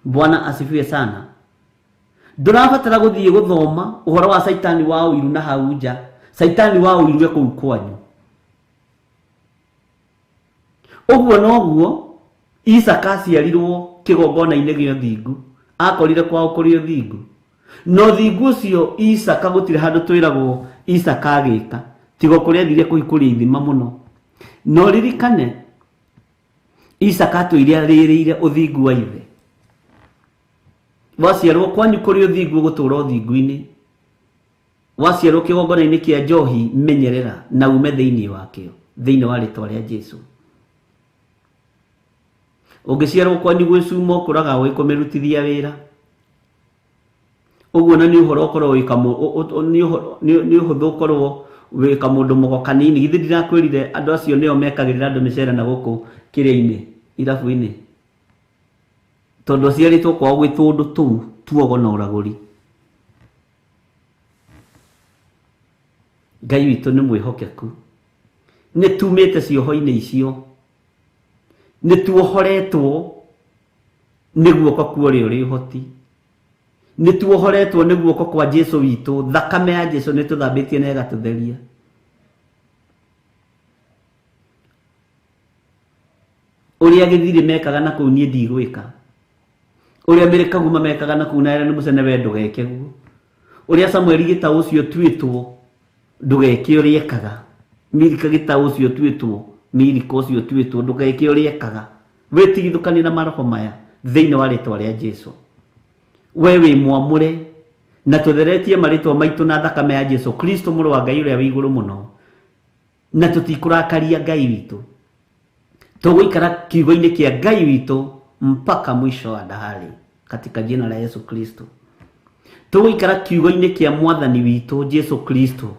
Bwana asifiwe sana. Ndũrabatara gũthiĩ gũthoma ũhoro wa Saitani wa ũiru na hau nja. Saitani wa ũiru kũu kwanyu. Ũguo noguo Isaka aciarirwo kĩgongona-inĩ gĩa ũthingu. Akorire kwao kũrĩ ũthingu. No ũthingu ũcio Isaka gũtirĩ handũ twĩragwo Isaka agĩka. Tigo kũrĩa athire kũhingũria ithima mũno. No ririkane Isaka atũire arĩrĩire ũthingu wa ithe. Waciarwo kwanyu kũrĩ ũthingu gũtũũra ũthingu-inĩ. Waciarwo kĩgongona-inĩ kĩa njohi menyerera na ume thĩinĩ wakĩo, thĩinĩ wa rĩtwa rĩa Jesũ. Ũngĩciarwo kwanyu gwĩcuma ũkũraga ũgĩkũmĩrutithia wĩra. Ũguo na nĩ ũhoro ũkorwo nĩ ũhũthũ ũkorwo wĩka mũndũ mũgo kanini. Githĩ ndirakwĩrire andũ acio nĩo mekagĩrĩra andũ mĩcere na gũkũ kĩrĩa-inĩ irabu-inĩ. Tondũ aciarĩtwo kwao gwĩtwo ũndũ tũu tuogo na ũragũri. Ngai witũ nĩ mwĩhokeku. Nĩ tumĩte cioho-inĩ icio. Nĩ tuohoretwo nĩ guoko kwa ũrĩa ũrĩ ũhoti. Nĩ tuohoretwo nĩ guoko kwa Jesu witũ. Thakame ya Jesu nĩ tũthambĩtie na ĩgatũtheria. Ũrĩa Githiri mekaga na kũu niĩ ndigwĩka. Ũrĩa Mĩrĩ Kaguma mekaga na kũu na Ellen Mũcene we ndũgeke guo. Ũrĩa Samuel Gĩtaũ ũcio tuĩtwo ndũgeke ũrĩa ekaga. Milika Gĩtaũ ũcio tuĩtwo, Milika ũcio tuĩtwo ndũgeke ũrĩa ekaga. Wĩtigithũkanie na maroho maya thĩinĩ wa rĩtwa rĩa Jesu. We wĩ mwamũre na tũtheretie marĩtwa maitũ na thakame ya Jesu Kristo mũrũ wa Ngai ũrĩa wĩ igũrũ mũno. Na tũtikũrakaria Ngai witũ. Tũgũikara kiugo-inĩ kĩa Ngai witũ mpaka mwisho wa dahari katika jina la Yesu Kristo. Tũgũikara kiugo-inĩ kĩa Mwathani witũ Jesu Kristo.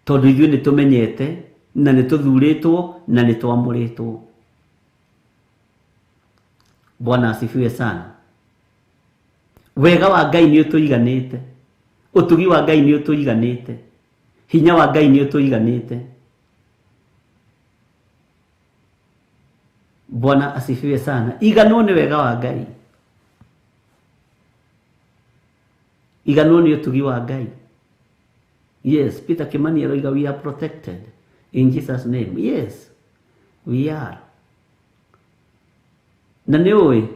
Tondũ ithuĩ nĩ tũmenyete na nĩ tũthurĩtwo na nĩ twamũrĩtwo. Bwana asifiwe sana. Wega wa Ngai nĩ ũtũiganĩte. Ũtugi wa Ngai nĩ ũtũiganĩte. Hinya wa Ngai nĩ ũtũiganĩte. Bwana asifiwe sana. Iganwo nĩ wega wa Ngai. Iganwo nĩ ũtugi wa Ngai. Yes, Peter Kimani aroiga we are protected in Jesus name. Yes, we are. Na nĩ ũĩ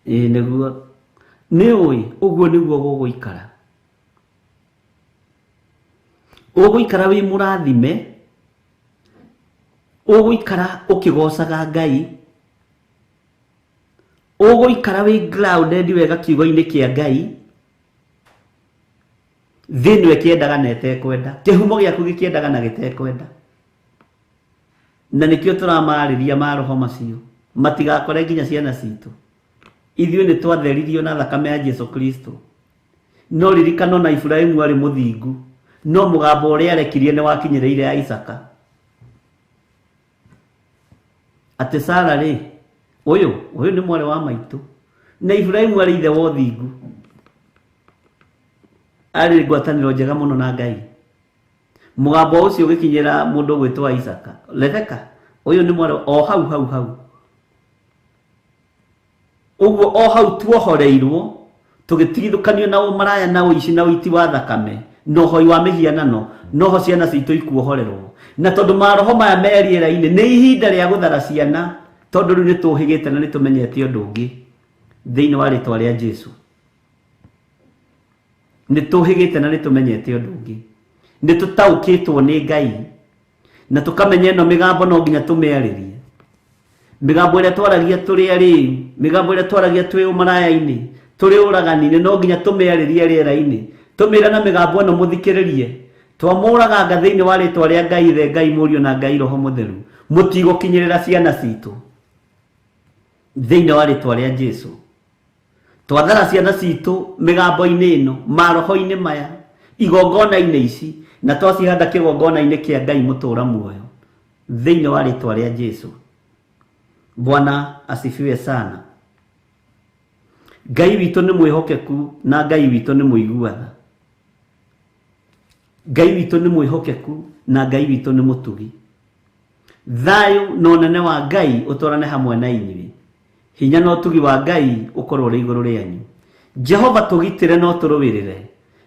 nĩguo ũguo nĩguo gũgũikara. Ũgũikara wĩ mũrathime. Ũgũikara ũkĩgocaga Ngai. Ũgũikara wĩ grounded wega kiugo-inĩ kĩa Ngai. Thĩinĩ kĩendaga na etekwenda. Kĩhumo gĩaku gĩkĩendaga na gĩtekwenda. Na nĩkĩo tũramarĩria maroho macio. Matigakore nginya ciana citũ. Ithuĩ nĩ twatheririo na thakame ya Jesu Kristo. No ririkano na Ibrahimu arĩ mũthingu. No mũgambo ũrĩa arekirie nĩ wakinyĩrĩire ya Isaka. Atĩ Sara rĩ, ũyũ nĩ mwarĩ wa maitũ. Na Ibrahimu arĩ ithe wa ũthingu. Arĩ ngwatanĩro njega mũno na Ngai. Mũgambo ũcio ũgĩkinyĩra mũndũ gwĩtwo Isaka. Rebeka, ũyũ nĩ mwarĩ o hau. Ũguo o hau tuohoreirwo, tũgĩtigithũkanio na ũmaraya na ũici na ũiti wa thakame, na ũhoi wa mĩhianano, noho ciana citũ ikuohorerwo. Na tondũ maroho maya merĩera-inĩ nĩ ihinda rĩa gũthara ciana, tondũ rĩu nĩ tũhĩgĩte na nĩ tũmenyete ũndũ ũngĩ thĩinĩ wa rĩtwa rĩa Jesu. Nĩ tũhĩgĩte na nĩ tũmenyete ũndũ ũngĩ. Nĩ tũtaũkĩtwo nĩ Ngai na tũkamenya ĩno mĩgambo no nginya tũmĩarĩrie. Mĩgambo ĩrĩa twaragia tũrĩ arĩu, mĩgambo ĩrĩa twaragia twĩ ũmaraya-inĩ, tũrĩ ũragani-inĩ, no nginya tũmĩarĩrie rĩera-inĩ. Tũmĩra na mĩgambo ĩno mũthikĩrĩrie. Twamũraganga thĩinĩ wa rĩtwa rĩa Ngai Ithe, Ngai Mũriũ na Ngai Roho Mũtheru. Mũtigũkinyĩrĩra ciana citũ thĩinĩ wa rĩtwa rĩa Jesu. Twathara ciana citũ mĩgambo-inĩ ĩno, maroho-inĩ maya, igongona-inĩ ici, na twacihanda kĩgongona-inĩ kĩa Ngai mũtũra muoyo thĩinĩ wa rĩtwa rĩa Jesu. Bwana asifiwe sana. Ngai witũ nĩ mwĩhokeku na Ngai witũ nĩ mũiguatha. Ngai witũ nĩ mwĩhokeku na Ngai witũ nĩ mũtugi. Thayũ na ũnene wa Ngai ũtũrane hamwe na inyuĩ. Hinya na ũtugi wa Ngai ũkorwo ũrĩ igũrũ rĩanyu. Jehova tũgitĩre no tũrũwĩrĩre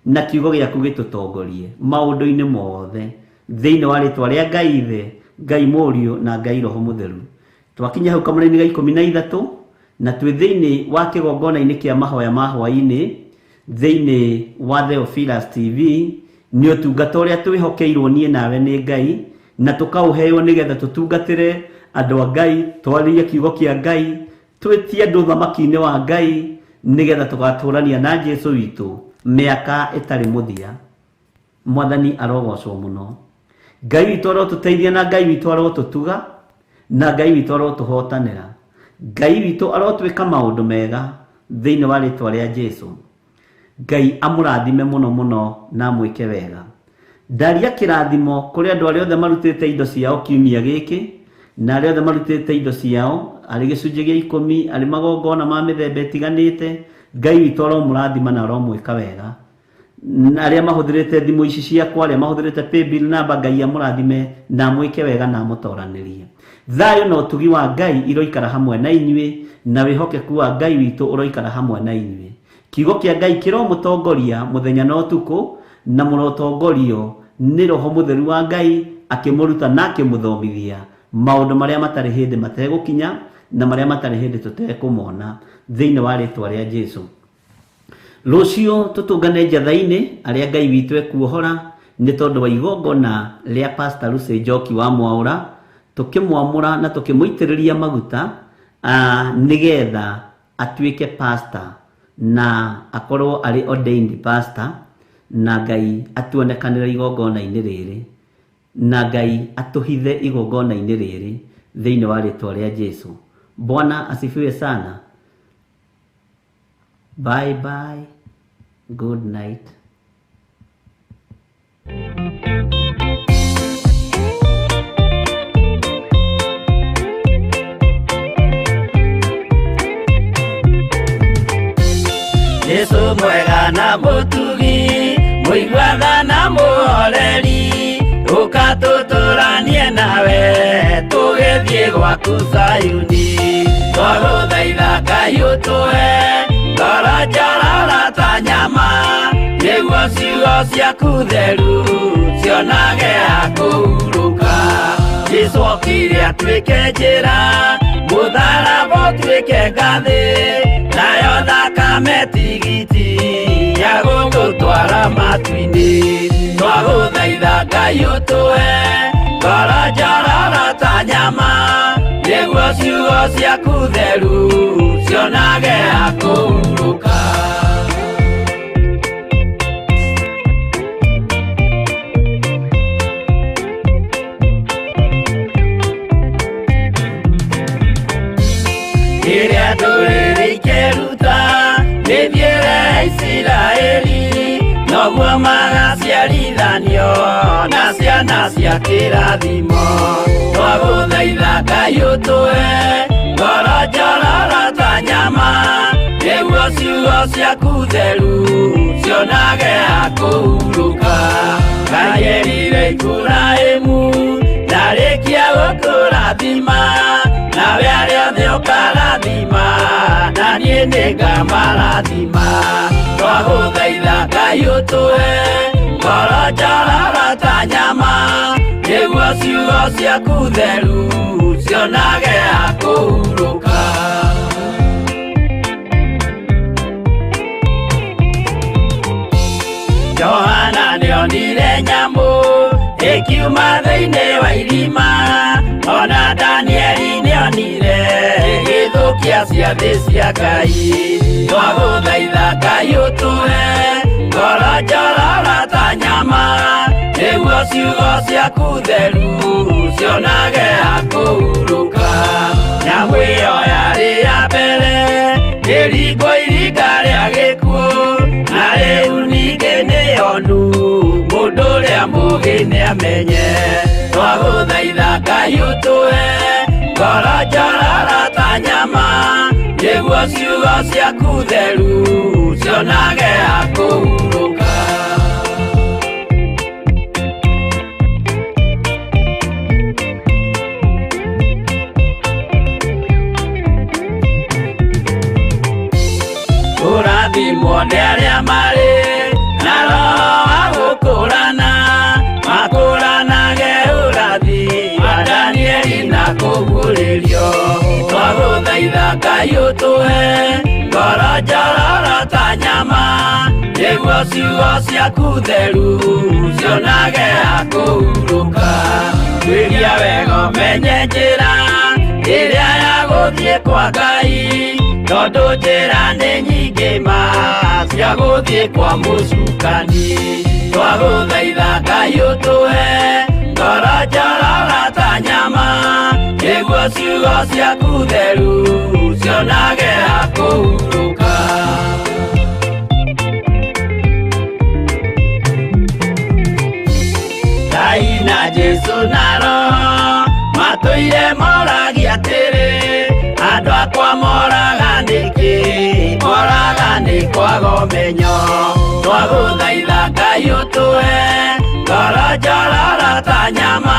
na kiugo gĩaku gĩtũtongorie maũndũ-inĩ mothe thĩinĩ wa rĩtwa rĩa Ngai Ithe, Ngai Mũriũ na Ngai Roho Mũtheru. Twakinya hau kamũra-inĩ ga 13 na twĩ thĩinĩ wa kĩgongona-inĩ kĩa mahoya ma Hwai-INI thĩinĩ wa THEOPHILUS TV. Nĩ ũtungata ũrĩa twĩhokeirwo niĩ nawe nĩ Ngai na tũkaũheo nĩgetha tũtungatĩre andũ a Ngai, twarĩrie kiugo kĩa Ngai, twĩtie andũ thamaki-inĩ wa Ngai nĩgetha tũgatũrania na Jesu witũ mĩaka ĩtarĩ mũthia. Mwathani arogocwo mũno. Ngai witũ arotũteithia na Ngai witũ arotũtuga na Ngai witũ arotũhotanĩra. Ngai witũ arotwĩka maũndũ mega thĩinĩ wa rĩtwa rĩa Jesu. Ngai amũrathime mũno mũno na mwĩke wega. Ndaria kĩrathimo kũrĩ andũ arĩa othe marutĩte indo ciao kiumia gĩkĩ na arĩa othe marutĩte indo ciao arĩ gĩcunjĩ gĩa 10 arĩ magongona ma mĩthemba ĩtiganĩte. Ngai witũ aromũrathima na aromwĩka wega arĩa mahũthĩrĩte thimũ ici ciakwa, arĩa mahũthĩrĩte paybill namba, Ngai amũrathime na mwĩke wega na mũtoranĩrie. Thayũ na ũtugi wa Ngai iroikara hamwe na inyuĩ, na wĩhokeku wa Ngai witũ ũroikara hamwe na inyuĩ. Kiugo kĩa Ngai kĩromũtongoria mũthenya na ũtukũ, na mũrotongorio nĩ Roho Mũtheru wa Ngai akĩmũruta na akĩmũthomithia maũndũ marĩa matarĩ hĩndĩ mategũkinya na marĩa matarĩ hĩndĩ tũtekũmona thĩinĩ wa rĩtwa rĩa Jesũ. Rũciũ tũtũngane njatha-inĩ arĩa Ngai witũ ekuohora nĩ tondũ wa igongona rĩa Pastor Lucy Njoki wa Mwaũra, tũkĩmwamũra na tũkĩmũitĩrĩria maguta nĩgetha atuĩke pastor na akorwo arĩ ordained pastor, na Ngai atuonekanĩra igongona-inĩ rĩrĩ, na Ngai atũhithe igongona-inĩ rĩrĩ thĩinĩ wa rĩtwa rĩa Jesũ. Bwana asifiwe sana. Bye bye. Good night. Yesu mwega na mũtugi, mũigua na mũhoreri, ũkatũtũranie nawe tũgĩthiĩ gwaku Zayuni. Twagũthaitha Ngai ũtũhe ngoro njororo ta nyama, nĩguo ciugo ciaku theru cionage ha kũhurũka. Jesũ okire atuĩke njĩra, mũtharaba ũtuĩke ngathĩ, nayo thakame tigiti ya gũgũtwara matu-inĩ. Twagũthaitha Ngai ũtũhe ngoro njororo ta nyama, nĩguo ciugo ciaku theru cionage ha kũhurũka. Rĩrĩa ndũrĩrĩ ikĩruta mĩthiĩre Isiraeli, noguo magaciarithanio na ciana cia kĩrathimo. Twagũthaitha Ngai ũtũhe ngoro njororo ta nyama, nĩguo ciugo ciaku theru cionage ha kũhurũka. Ngai erire Iburahĩmu ndarĩkia gũkũrathima, nawe arĩa othe ũkarathima na niĩ nĩngamarathima. Twagũthaitha Ngai ũtũhe ngoro njororo ta nyama, nĩguo ciugo ciaku theru cionage ha kũhurũka. Johana nĩonire nyamũ ĩkiuma thĩinĩ wa irima, ona Danieli nĩonire gĩthũkia ciathĩ cia Ngai. Twagũthaitha Ngai ũtũhe ngoro njororo ta nyama, nĩguo ciugo ciaku theru cionage ha kũhurũka. Nyamũ ĩyo yarĩ ya mbere ĩringwo iringa rĩa gĩkuũ, na rĩu ningĩ nĩyonu mũndũ ũrĩa mũũgĩ nĩamenye. Twagũthaitha Ngai ũtũhe ngoro njororo ta nyama, nĩguo ciugo ciaku theru cionage ha kũhurũka. Kũrathimwo nĩ arĩa marĩ na roho wa gũkũrana, makũranage ũrathi wa Danieli na kũguũrĩrio. Twagũthaitha Ngai ũtũhe ngoro njororo ta nyama, nĩguo ciugo ciaku theru cionage ha kũhurũka. Twĩria wega ũmenye njĩra ĩrĩa ya gũthiĩ kwa Ngai, tondũ njĩra nĩ nyingĩ ma cia gũthiĩ kwa mũcukani. Twagũthaitha Ngai ũtũhe ngoro njororo ta nyama, nĩguo ciugo ciaku theru cionage ha kũhurũka. Ngai na Jesũ na Roho matũire moragia atĩrĩ, andwa kwa moragani kwa gomenyo twaguthaitha Ngai utue ngoro njororo ta nyama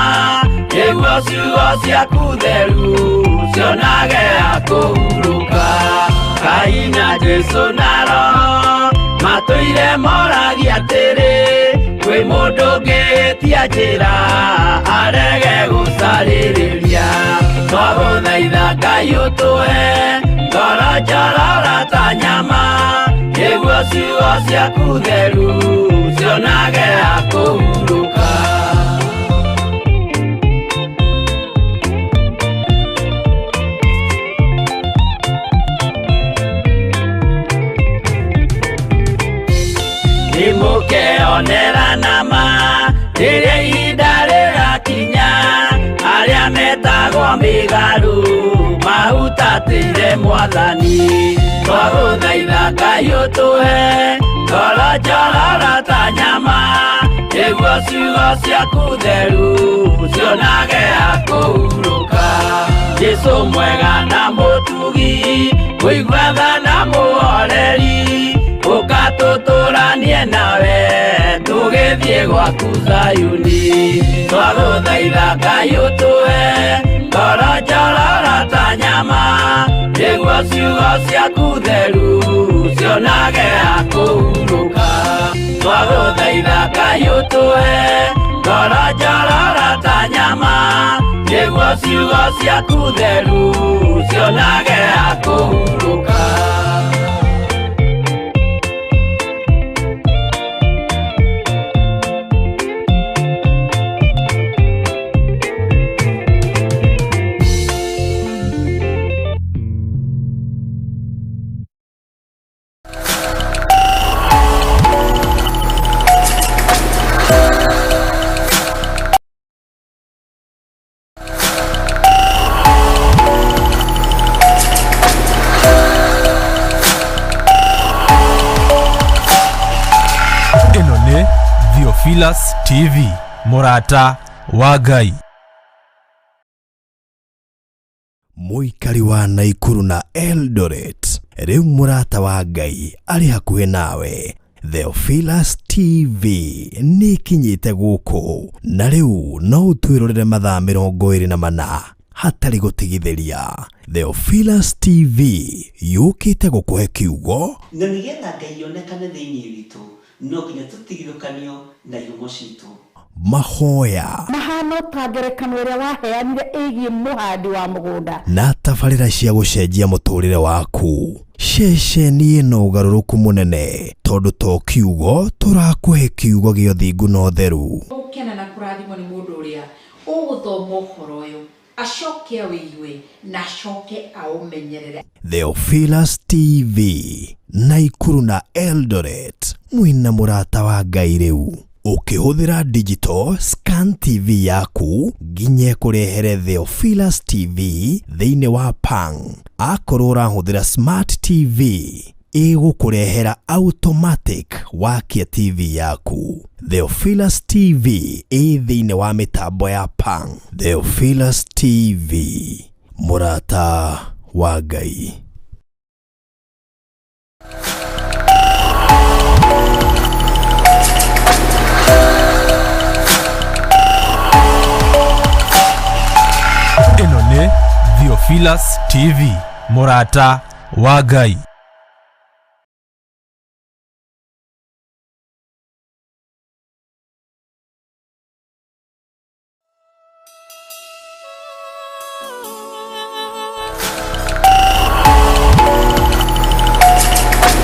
nĩguo ciugo ciaku theru cionage akũhurũka Ngai na Jesu na Roho matũire moragia atĩrĩ kwĩ mũndũ ũngĩtia njĩra arege gũcarĩrĩria twagũthaitha Ngai ũtũhe ngoro njororo ta nyama nĩguo ciugo ciaku theru cionage akũhurũka Nimukeonera nama rĩrĩa ihinda rĩgakinya arĩa metagwo mĩgarũ mahutatĩire Mwathani twagũthaitha Ngai ũtũhe ngoro njororo ta nyama nĩguo ciugo ciaku theru cionage akũhurũka Jesũ mwega na mũtugi mũigua tha na mũhoreri ukatũtũranie nawe tũgĩthiĩ gwaku Zayuni twagũthaitha Ngai ũtũhe ngoro njororo ta nyama nĩguo ciugo ciaku theru cionage akũhurũka twagũthaitha Ngai ũtũhe ngoro njororo ta nyama nĩguo ciugo ciaku theru cionage akũhurũka THEOPHILUS TV Murata wa Ngai. Muikari wa Naikuru na Eldoret riu murata wa Ngai ari hakuhe nawe. THEOPHILUS TV ni kinyite guku na riu no utwirorere mathaa 24 hatari gutigithiria. THEOPHILUS TV yukite gukuhe kiugo na nigetha Ngai yonekane thiini witu no nginya tutigithukanio na ihumo citu. Mahoya mahano ta ngerekano ĩrĩa waheanire ĩgiĩ mũhandi wa mũgũnda na tabarĩra cia gũcenjia mũtũrĩre waku. Ceceni ĩno ũgarũrũku mũnene tondũ to kiugo tũrakũhe kiugo gĩa ũthingu na ũtheru. Ũkena na kũrathimwo nĩ mũndũ ũrĩa ũgũthoma ũhoro ũyũ acoke awĩigue na acoke aũmenyerere. THEOPHILUS TV Naikuru na Eldoret mwina murata wa Ngai rĩu ukihũthĩra digital scan TV yaku nginye kurehere THEOPHILUS TV thĩinĩ wa Pang. Akorwo ũrahũthĩra smart TV ĩgũkũrehera automatic wakia TV yaku. THEOPHILUS TV thĩinĩ wa mĩtambo ya Pang. THEOPHILUS TV murata wa Ngai. Ino ni THEOPHILUS TV Murata wa Ngai.